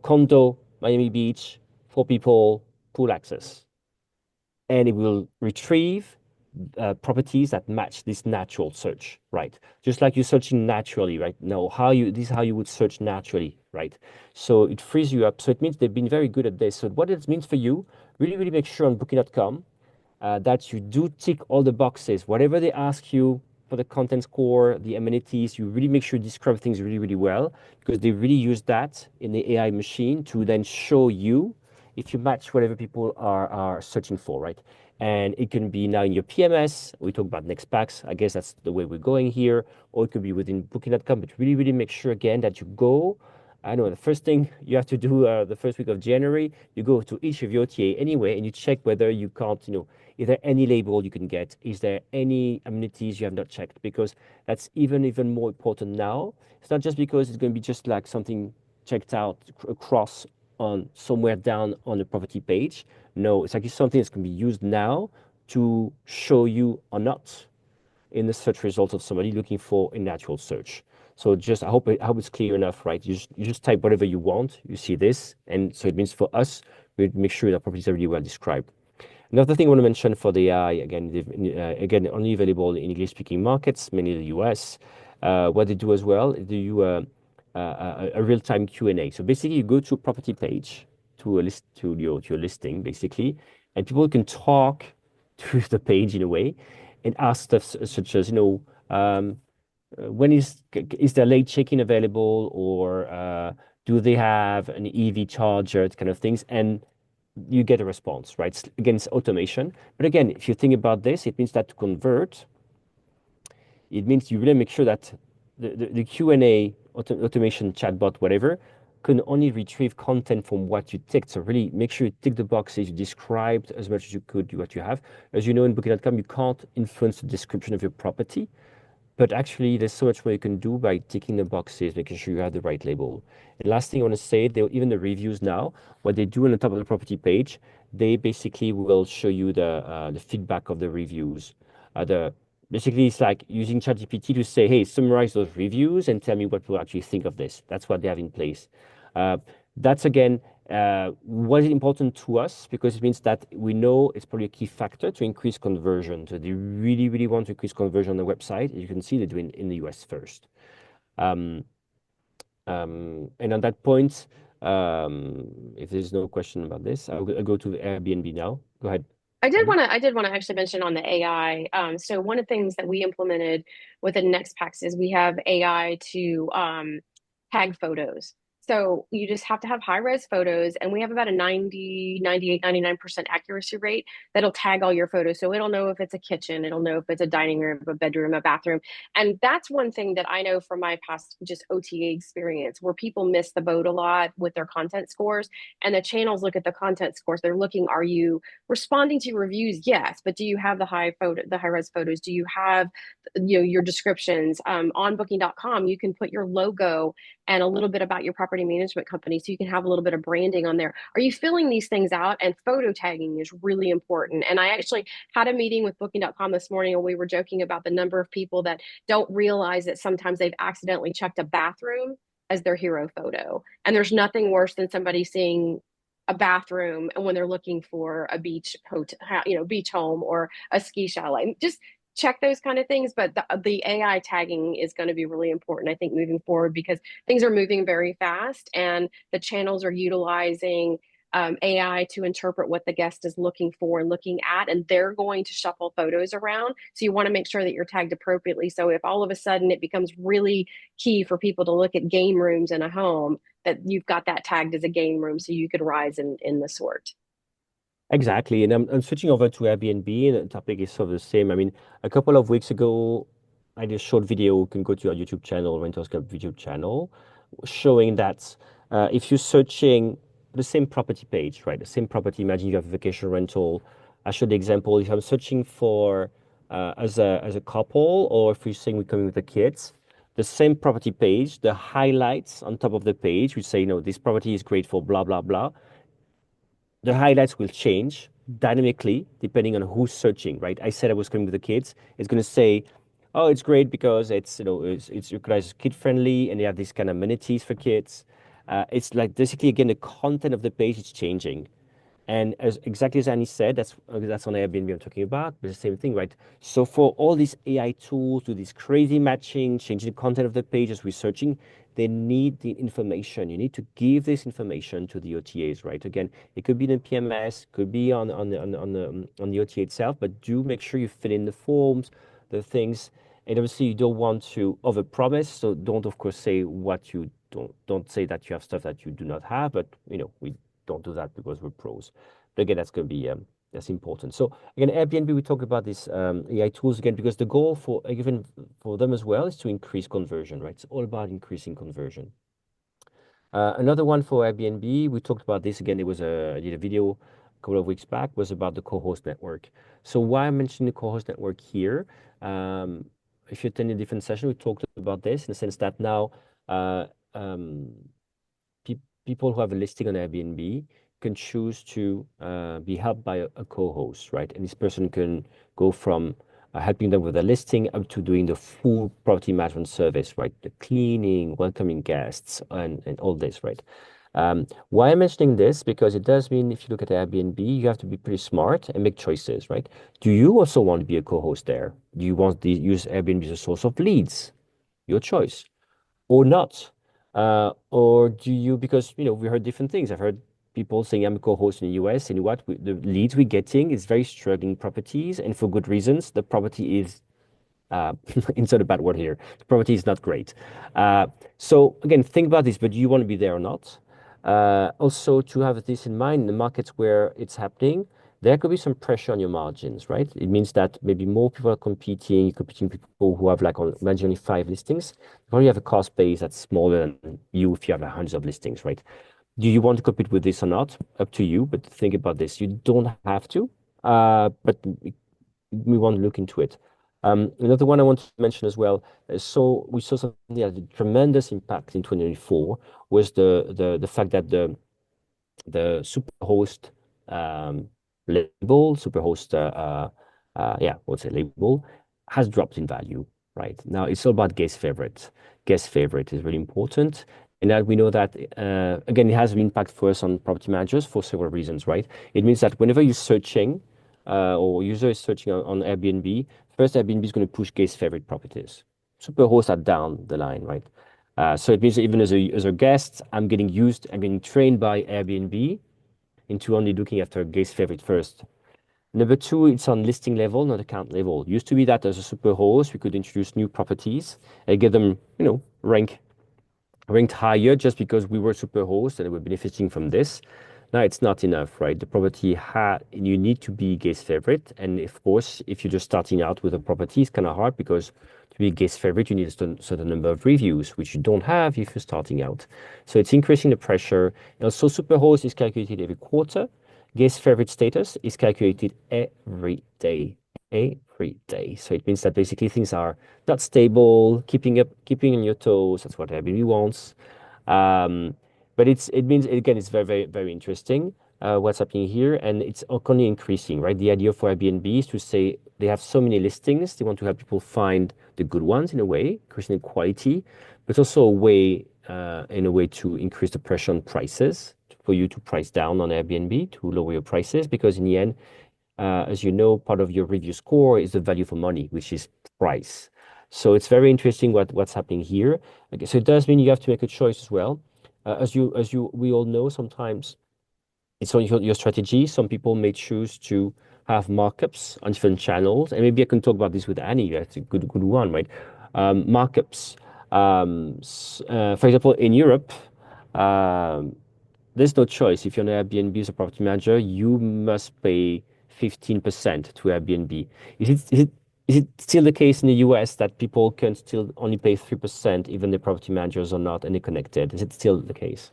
condo, Miami Beach, 4 people, pool access, and it will retrieve properties that match this natural search, right? Just like you're searching naturally, right? Now, this is how you would search naturally, right? So it frees you up. So it means they've been very good at this. So what it means for you, really, really make sure on Booking.com that you do tick all the boxes. Whatever they ask you for the content score, the amenities, you really make sure you describe things really, really well because they really use that in the AI machine to then show you if you match whatever people are searching for, right? And it can be now in your PMS. We talk about next packs. I guess that's the way we're going here. Or it could be within Booking.com. But really, really make sure again that you go. I know the first thing you have to do the first week of January, you go to each of your OTA anyway, and you check whether you can't, is there any label you can get? Is there any amenities you have not checked? Because that's even more important now. It's not just because it's going to be just like something checked out across on somewhere down on the property page. No, it's actually something that's going to be used now to show you or not in the search results of somebody looking for a natural search. So just I hope it's clear enough, right? You just type whatever you want, you see this, and so it means for us we make sure that properties are really well described. Another thing I want to mention for the AI, again, only available in English-speaking markets, mainly the US. What they do as well, they do a real-time Q&A. So basically, you go to a property page, to your listing, basically, and people can talk to the page in a way and ask stuff such as, when is there late check-in available, or do they have an EV charger, kind of things, and you get a response, right? Again, it's automation. But again, if you think about this, it means that to convert, it means you really make sure that the Q&A automation chatbot, whatever, can only retrieve content from what you ticked. So really make sure you tick the boxes, you described as much as you could what you have. As you know, in Booking.com, you can't influence the description of your property. But actually, there's so much more you can do by ticking the boxes, making sure you have the right label. And last thing I want to say, even the reviews now, what they do on the top of the property page, they basically will show you the feedback of the reviews. The Basically, it's like using ChatGPT to say, hey, summarize those reviews and tell me what people actually think of this. That's what they have in place. Uh, that's again what is important to us because it means that we know it's probably a key factor to increase conversion. So they really, really want to increase conversion on the website. As you can see, they're doing in the US first. Um, and on that point, if there's no question about this, I'll go to Airbnb now. Go ahead, Abby. I did want to actually mention on the AI. So one of the things that we implemented within Next Packs is we have AI to tag photos. So you just have to have high res photos, and we have about a 90, 98, 99% accuracy rate that'll tag all your photos. So it'll know if it's a kitchen, it'll know if it's a dining room, a bedroom, a bathroom. And that's one thing that I know from my past just OTA experience where people miss the boat a lot with their content scores. And the channels look at the content scores. They're looking, are you responding to reviews? Yes, but do you have the high res photos? Do you have your descriptions? On booking.com, you can put your logo and a little bit about your property management company so you can have a little bit of branding on there. Are you filling these things out? And photo tagging is really important. And I actually had a meeting with booking.com this morning, and we were joking about the number of people that don't realize that sometimes they've accidentally checked a bathroom as their hero photo. And there's nothing worse than somebody seeing a bathroom and when they're looking for a beach hotel, beach home or a ski chalet. Just check those kind of things. But the AI tagging is going to be really important, I think, moving forward because things are moving very fast and the channels are utilizing AI to interpret what the guest is looking for and looking at, and they're going to shuffle photos around. So you want to make sure that you're tagged appropriately. So if all of a sudden it becomes really key for people to look at game rooms in a home, that you've got that tagged as a game room so you could rise in the sort. Exactly. And I'm switching over to Airbnb, and the topic is sort of the same. I mean, a couple of weeks ago, I did a short video. You can go to our YouTube channel, Rentals Club YouTube channel, showing that if you're searching the same property page, right? The same property, imagine you have a vacation rental. I showed the example. If I'm searching for as a couple, or if you're saying we're coming with the kids, the same property page, the highlights on top of the page, we say, this property is great for blah, blah, blah, the highlights will change dynamically depending on who's searching, right? I said I was coming with the kids. It's going to say, oh, it's great because it's you guys kid friendly and they have these kind of amenities for kids. It's like basically again the content of the page is changing. And as exactly as Annie said, that's on Airbnb I'm talking about, but the same thing, right? So for all these AI tools, do this crazy matching, changing the content of the page as we're searching, they need the information. You need to give this information to the OTAs, right? Again, it could be in the PMS, could be on the OTA itself, but do make sure you fill in the forms, the things, and obviously you don't want to overpromise. So don't, of course, say what you don't say that you have stuff that you do not have, but we don't do that because we're pros. But again, that's going to be that's important. So again, Airbnb, we talk about these AI tools again because the goal for even for them as well is to increase conversion, right? It's all about increasing conversion. Another one for Airbnb, we talked about this again. I did a video a couple of weeks back, was about the co-host network. So why I'm mentioning the co-host network here, if you attend a different session, we talked about this in the sense that now uh, um, people who have a listing on Airbnb can choose to be helped by a co-host, right? And this person can go from helping them with a listing up to doing the full property management service, right? The cleaning, welcoming guests, and all this, right? Why I'm mentioning this? Because it does mean if you look at Airbnb, you have to be pretty smart and make choices, right? Do you also want to be a co-host there? Do you want to use Airbnb as a source of leads? Your choice or not? Or do you, because, we heard different things. I've heard people saying I'm a co-host in the US, and what the leads we're getting is very struggling properties, and for good reasons. The property is, insert a bad word here, the property is not great. So again, think about this, but do you want to be there or not? Also, to have this in mind, in the markets where it's happening, there could be some pressure on your margins, right? It means that maybe more people are competing. You're competing with people who have imagine only 5 listings. You probably have a cost base that's smaller than you if you have hundreds of listings, right? Do you want to compete with this or not? Up to you, but think about this. You don't have to, but we want to look into it. Another one I want to mention as well. So we saw something that had a tremendous impact in 2024 was the fact that the Superhost label, Superhost, what's a label, has dropped in value. Right now, it's all about guest favorite. Guest favorite is really important, and that we know that again, it has an impact for us on property managers for several reasons. Right, it means that whenever you're searching or user is searching on Airbnb, first Airbnb is going to push guest favorite properties. Superhosts are down the line, right? So it means that even as a guest, I'm getting trained by Airbnb into only looking after guest favorite first. Number two, it's on listing level, not account level. Used to be that as a super host, we could introduce new properties and get them, rank ranked higher just because we were super host and we're benefiting from this. Now it's not enough, right? The property had you need to be guest favorite, and of course, if you're just starting out with a property, it's kind of hard because to be guest favorite, you need a certain number of reviews, which you don't have if you're starting out. So it's increasing the pressure. And also, Superhost is calculated every quarter. Guest favorite status is calculated every day. Every day. So it means that basically things are not stable, keeping on your toes. That's what Airbnb wants. Um, but it means again it's very very interesting what's happening here, and it's only increasing, right? The idea for Airbnb is to say they have so many listings, they want to help people find the good ones in a way, increasing the quality, but also a way in a way to increase the pressure on prices for you to price down on Airbnb to lower your prices because in the end as you know, part of your review score is the value for money, which is price. So it's very interesting what's happening here. Okay, so it does mean you have to make a choice as well. We all know, sometimes it's on your strategy. Some people may choose to have markups on different channels, and maybe I can talk about this with Annie. That's a good one, right? Markups. For example, in Europe, um, there's no choice. If you're an Airbnb as a property manager, you must pay 15% to Airbnb. Is it still the case in the US that people can still only pay 3% even the property managers are not any connected? Is it still the case?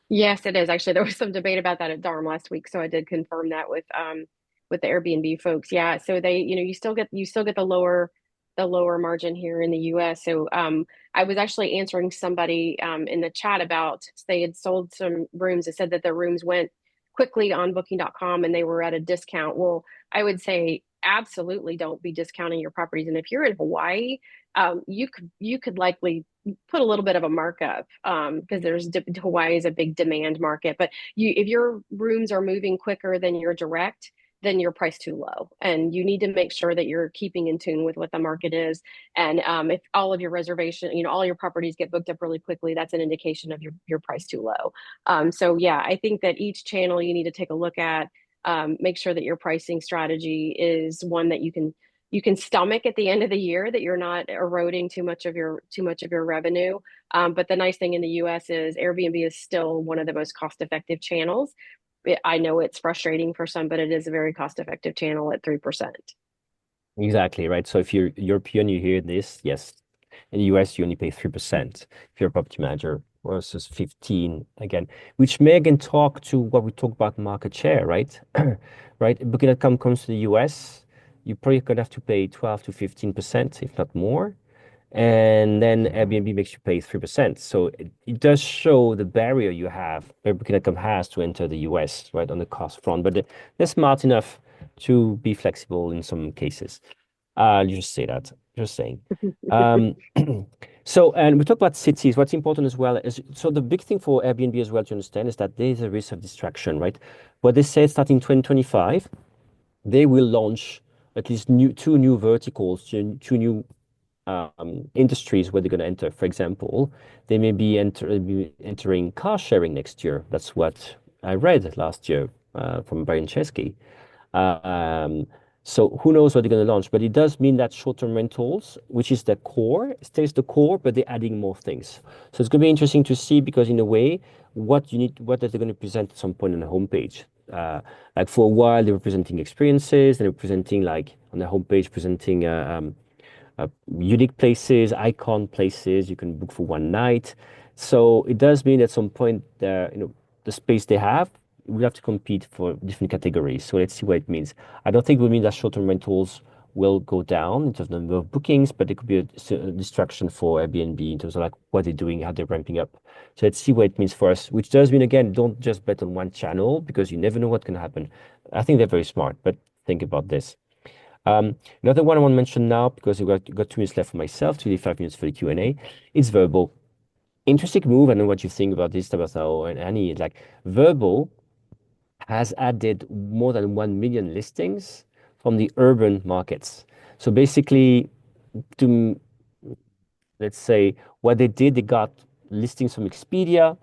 Yes, it is. Actually, there was some debate about that at Darm last week, so I did confirm that with the Airbnb folks. Yeah, so they, you still get the lower margin here in the US. So I was actually answering somebody in the chat about they had sold some rooms. It said that the rooms went quickly on booking.com and they were at a discount. Well, I would say absolutely don't be discounting your properties. And if you're in Hawaii, you could likely put a little bit of a markup because Hawaii is a big demand market. But if your rooms are moving quicker than your direct, then you're priced too low, and you need to make sure that you're keeping in tune with what the market is. And if all of your reservation, all your properties get booked up really quickly, that's an indication of your price too low. So yeah, I think that each channel you need to take a look at, make sure that your pricing strategy is one that you can stomach at the end of the year, that you're not eroding too much of your revenue. But the nice thing in the US is Airbnb is still one of the most cost effective channels. I know it's frustrating for some, but it is a very cost effective channel at 3%. Exactly, right. So if you're European, you hear this, yes. In the US, you only pay 3% if you're a property manager versus 15 again, which may again talk to what we talk about market share, right? Right. Booking.com comes to the US, you probably gonna have to pay 12 to 15%, if not more. And then Airbnb makes you pay 3%. So it does show the barrier you have, where Booking.com has to enter the US, right, on the cost front. But they're smart enough to be flexible in some cases. I'll just say that, just saying. Um, so, and we talk about cities. What's important as well is, so the big thing for Airbnb as well to understand is that there's a risk of distraction, right? What they said starting 2025, they will launch at least two new verticals, two new industries where they're going to enter. For example, they may be entering car sharing next year. That's what I read last year from Brian Chesky. Um, so who knows what they're going to launch, but it does mean that short-term rentals, which is the core, stays the core, but they're adding more things. So it's going to be interesting to see because in a way, what are they going to present at some point on the homepage? Like for a while, they were presenting experiences, and they were presenting like on the homepage, presenting unique places, icon places you can book for one night. So it does mean at some point the space they have, we have to compete for different categories. So let's see what it means. I don't think it will mean that short-term rentals will go down in terms of number of bookings, but it could be a distraction for Airbnb in terms of like what they're doing, how they're ramping up. So let's see what it means for us, which does mean again, don't just bet on one channel because you never know what can happen. I think they're very smart, but think about this. Another one I want to mention now, because we've got 2 minutes left for myself, 25 minutes for the Q&A. It's Vrbo. Interesting move. I know what you think about this, Tabitha and Annie. Like Vrbo has added more than 1 million listings from the urban markets. So basically, to let's say what they did, they got listings from Expedia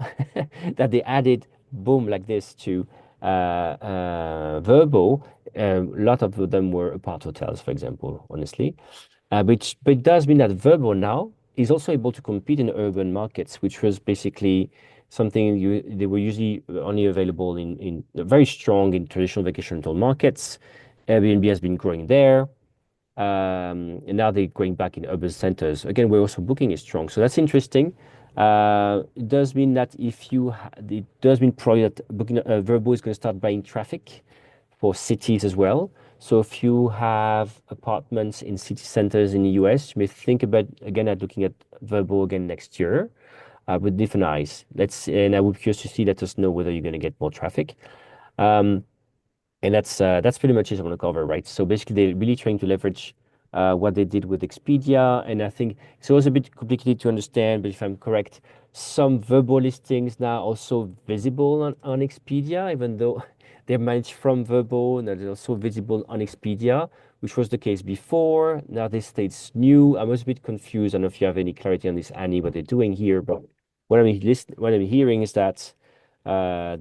that they added, boom, like this to Vrbo. A lot of them were apart hotels, for example, honestly. But it does mean that Vrbo now is also able to compete in urban markets, which was basically something they were usually only available in very strong in traditional vacation rental markets. Airbnb has been growing there. And now they're going back in urban centers. Again, we're also booking is strong. So that's interesting. It does mean that it does mean probably that booking, Vrbo is going to start buying traffic for cities as well. So if you have apartments in city centers in the US, you may think about again at looking at Vrbo again next year with different eyes. And I would be curious to see. Let us know whether you're going to get more traffic. Um, and that's pretty much it I want to cover, right? So basically, they're really trying to leverage what they did with Expedia, and I think it's also a bit complicated to understand. But if I'm correct, some Vrbo listings now also visible on Expedia, even though they're managed from Vrbo, and they're also visible on Expedia, which was the case before. Now this state's new. I was a bit confused. I don't know if you have any clarity on this, Annie, what they're doing here, but what I'm hearing is that.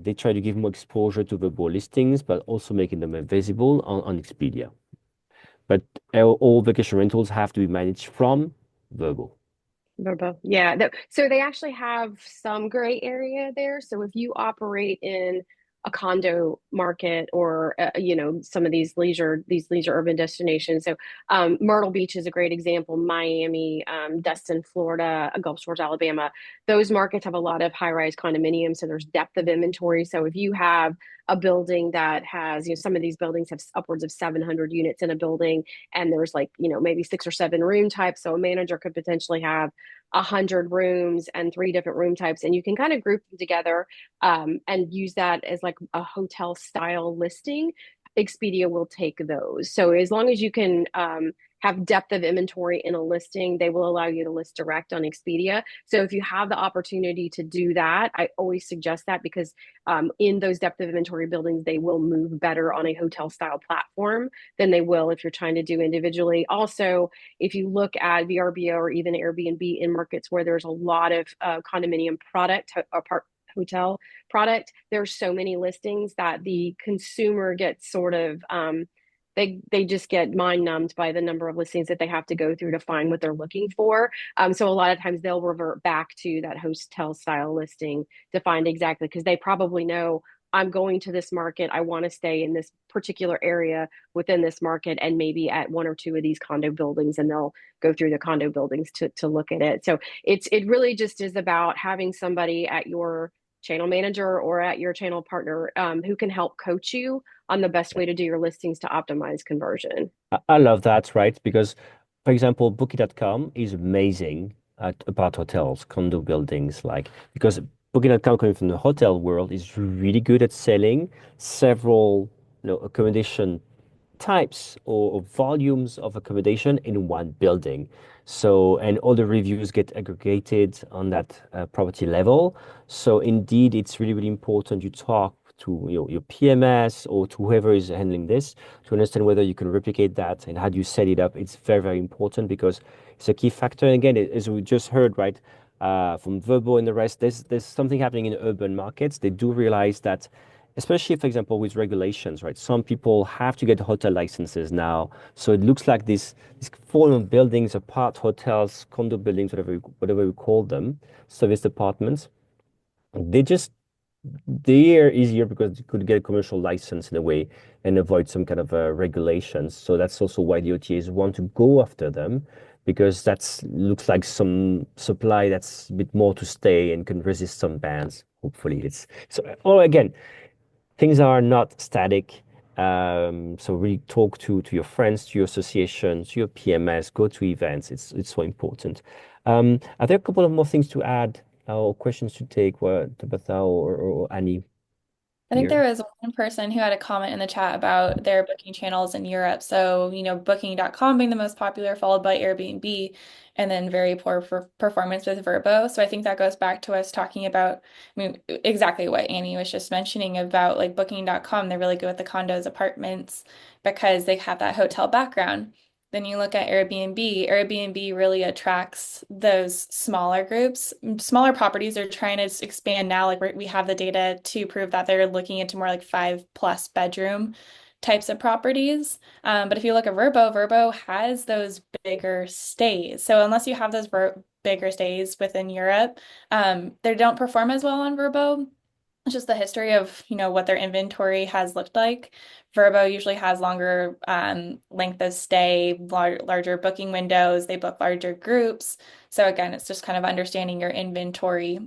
They try to give more exposure to the board listings, but also making them visible on Expedia. But all vacation rentals have to be managed from Vrbo. Vrbo. Yeah. So they actually have some gray area there. So if you operate in a condo market or some of these leisure urban destinations. So Myrtle Beach is a great example. Miami, Destin, Florida, Gulf Shores, Alabama. Those markets have a lot of high-rise condominiums, so there's depth of inventory. So if you have a building that has, some of these buildings have upwards of 700 units in a building, and there's like, maybe 6 or 7 room types. So a manager could potentially have 100 rooms and 3 different room types, and you can kind of group them together and use that as like a hotel style listing. Expedia will take those. So as long as you can have depth of inventory in a listing, they will allow you to list direct on Expedia. So if you have the opportunity to do that, I always suggest that because in those depth of inventory buildings, they will move better on a hotel style platform than they will if you're trying to do individually. Also, if you look at VRBO or even Airbnb in markets where there's a lot of condominium product or hotel product, there's so many listings that the consumer gets sort of they just get mind numbed by the number of listings that they have to go through to find what they're looking for. So a lot of times they'll revert back to that hotel style listing to find exactly because they probably know I'm going to this market. I want to stay in this particular area within this market and maybe at 1 or 2 of these condo buildings, and they'll go through the condo buildings to look at it. So it really just is about having somebody at your channel manager or at your channel partner who can help coach you on the best way to do your listings to optimize conversion. I love that, right? Because, for example, Booking.com is amazing about hotels, condo buildings, because Booking.com coming from the hotel world is really good at selling several, accommodation types or volumes of accommodation in one building. So, and all the reviews get aggregated on that property level. So, indeed, it's really, really important you talk to your PMS or to whoever is handling this to understand whether you can replicate that and how do you set it up. It's very, very important because it's a key factor. And again, as we just heard, right, from Vrbo and the rest, there's something happening in urban markets. They do realize that especially, for example, with regulations, right? Some people have to get hotel licenses now. So it looks like these form of buildings, apart hotels, condo buildings, whatever we call them, service apartments, they just they're easier because you could get a commercial license in a way and avoid some kind of regulations. So that's also why the OTAs want to go after them because that's looks like some supply that's a bit more to stay and can resist some bans. Hopefully, it's so. Or again, things are not static. So really talk to your friends, to your association, to your PMS, go to events. It's so important. Are there a couple of more things to add or questions to take, Tabitha or Annie I think here? there was one person who had a comment in the chat about their booking channels in Europe. So, booking.com being the most popular, followed by Airbnb, and then very poor performance with Vrbo. So I think that goes back to us talking about, exactly what Annie was just mentioning about like booking.com. They're really good with the condos, apartments, because they have that hotel background. Then you look at Airbnb. Airbnb really attracts those smaller groups. Smaller properties are trying to expand now. Like we have the data to prove that they're looking into more like 5+ bedroom types of properties. But if you look at Vrbo, Vrbo has those bigger stays. So unless you have those bigger stays within Europe. They don't perform as well on Vrbo. It's just the history of, what their inventory has looked like. Vrbo usually has longer length of stay, larger booking windows. They book larger groups. So again, it's just kind of understanding your inventory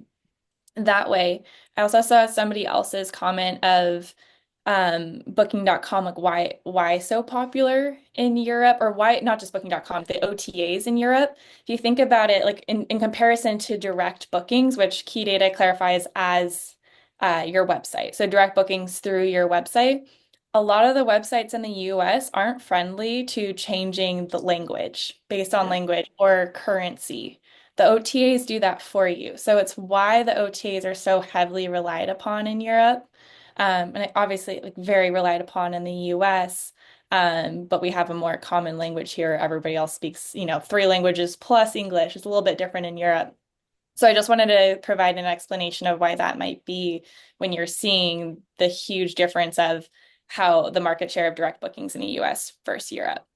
that way. I also saw somebody else's comment of booking.com, like why so popular in Europe, or why not just booking.com, the OTAs in Europe. If you think about it, like in comparison to direct bookings, which key data clarifies as your website. So direct bookings through your website. A lot of the websites in the US aren't friendly to changing the language based on Yeah. language or currency. The OTAs do that for you. So it's why the OTAs are so heavily relied upon in Europe. And obviously like very relied upon in the US. But we have a more common language here. Everybody else speaks, three languages plus English. It's a little bit different in Europe. So I just wanted to provide an explanation of why that might be when you're seeing the huge difference of how the market share of direct bookings in the US versus Europe.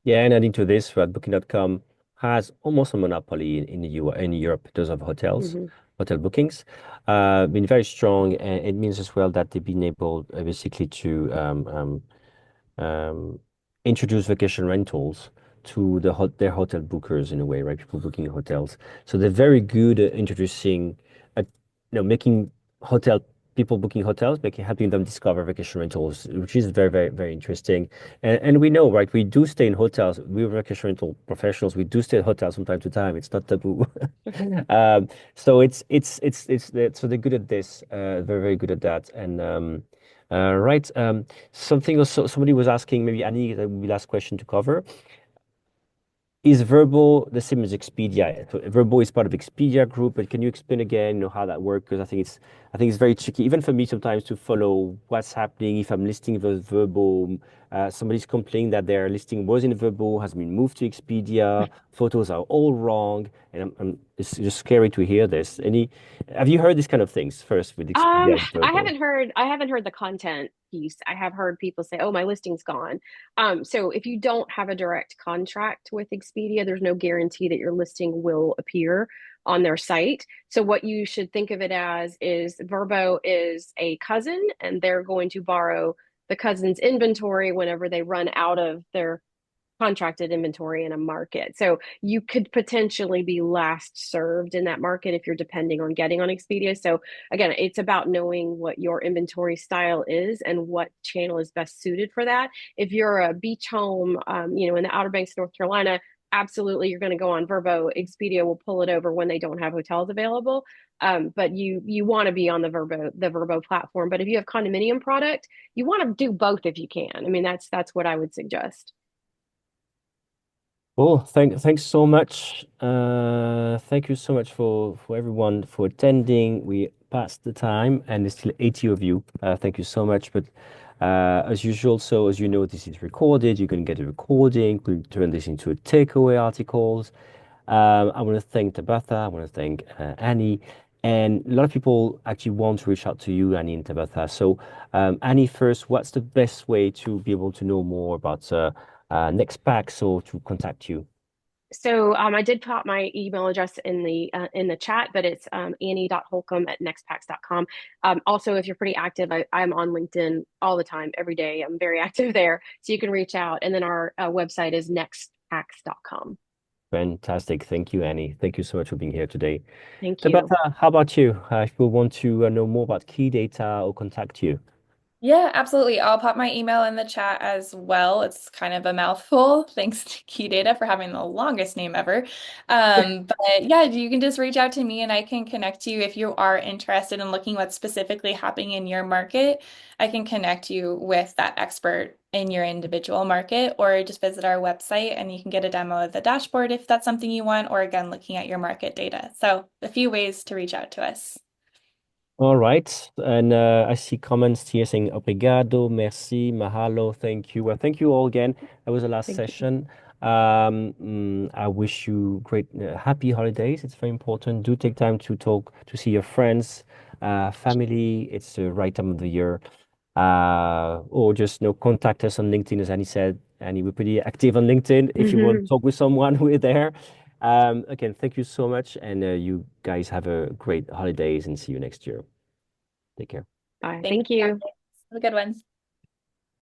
Yeah, and adding to this, that Booking.com has almost a monopoly in the in Europe in terms of hotels, Hmm. hotel bookings. Been very strong, and it means as well that they've been able basically to um, introduce vacation rentals to their hotel bookers in a way, right? People booking hotels. So they're very good at introducing, making hotel people booking hotels, making helping them discover vacation rentals, which is very, very, very interesting. And we know, right? We do stay in hotels. We're vacation rental professionals. We do stay at hotels from time to time. It's not taboo. So so they're good at this. Very, very good at that. And right. Something also somebody was asking, maybe Annie, that would be last question to cover. Is Vrbo the same as Expedia? So Vrbo is part of Expedia group, but can you explain again, how that works? Because I think it's very tricky, even for me sometimes to follow what's happening if I'm listing the Vrbo. Somebody's complaining that their listing was in Vrbo, has been moved to Expedia. Photos are all wrong, and it's just scary to hear this. Have you heard these kind of things first with Expedia and I Vrbo? haven't heard the content piece. I have heard people say, "Oh, my listing's gone." So if you don't have a direct contract with Expedia, there's no guarantee that your listing will appear on their site. So what you should think of it as is Vrbo is a cousin, and they're going to borrow the cousin's inventory whenever they run out of their contracted inventory in a market. So you could potentially be last served in that market if you're depending on getting on Expedia. So again, it's about knowing what your inventory style is and what channel is best suited for that. If you're a beach home, in the Outer Banks, North Carolina, absolutely you're going to go on Vrbo. Expedia will pull it over when they don't have hotels available. But you want to be on the Vrbo platform. But if you have condominium product, you want to do both if you can. I mean, that's what I would suggest. Well, thanks so much. Thank you so much for everyone for attending. We passed the time, and there's still 80 of you. Thank you so much. But as usual, so as you know, this is recorded. You can get a recording. We'll turn this into a takeaway articles. I want to thank Tabitha. I want to thank Annie. And a lot of people actually want to reach out to you, Annie and Tabitha. So, Annie, first, what's the best way to be able to know more about next packs or to contact you? So I did put my email address in the chat, but it's annie.holcomb@nextpacks.com. Also, if you're pretty active, I'm on LinkedIn all the time, every day. I'm very active there, so you can reach out. And then our website is nextpacks.com. Fantastic. Thank you, Annie. Thank you so much for being here today. Thank you. Tabitha, how about you? If you want to know more about key data or contact you. Yeah, absolutely. I'll pop my email in the chat as well. It's kind of a mouthful. Thanks to Key Data for having the longest name ever. But yeah, you can just reach out to me and I can connect you if you are interested in looking what's specifically happening in your market. I can connect you with that expert in your individual market, or just visit our website and you can get a demo of the dashboard if that's something you want, or again, looking at your market data. So a few ways to reach out to us. All right. And I see comments here saying obrigado, merci, mahalo, thank you. Well, thank you all again. That was the last Thank you. session. I wish you great, happy holidays. It's very important. Do take time to talk, to see your friends, family. It's the right time of the year. Or just, contact us on LinkedIn, as Annie said. Annie, we're pretty active on LinkedIn. If you want to talk with someone, we're there. Again, thank you so much, and you guys have a great holidays and see you next year. Take care. Bye. Thank Thank you. you. Have a good one.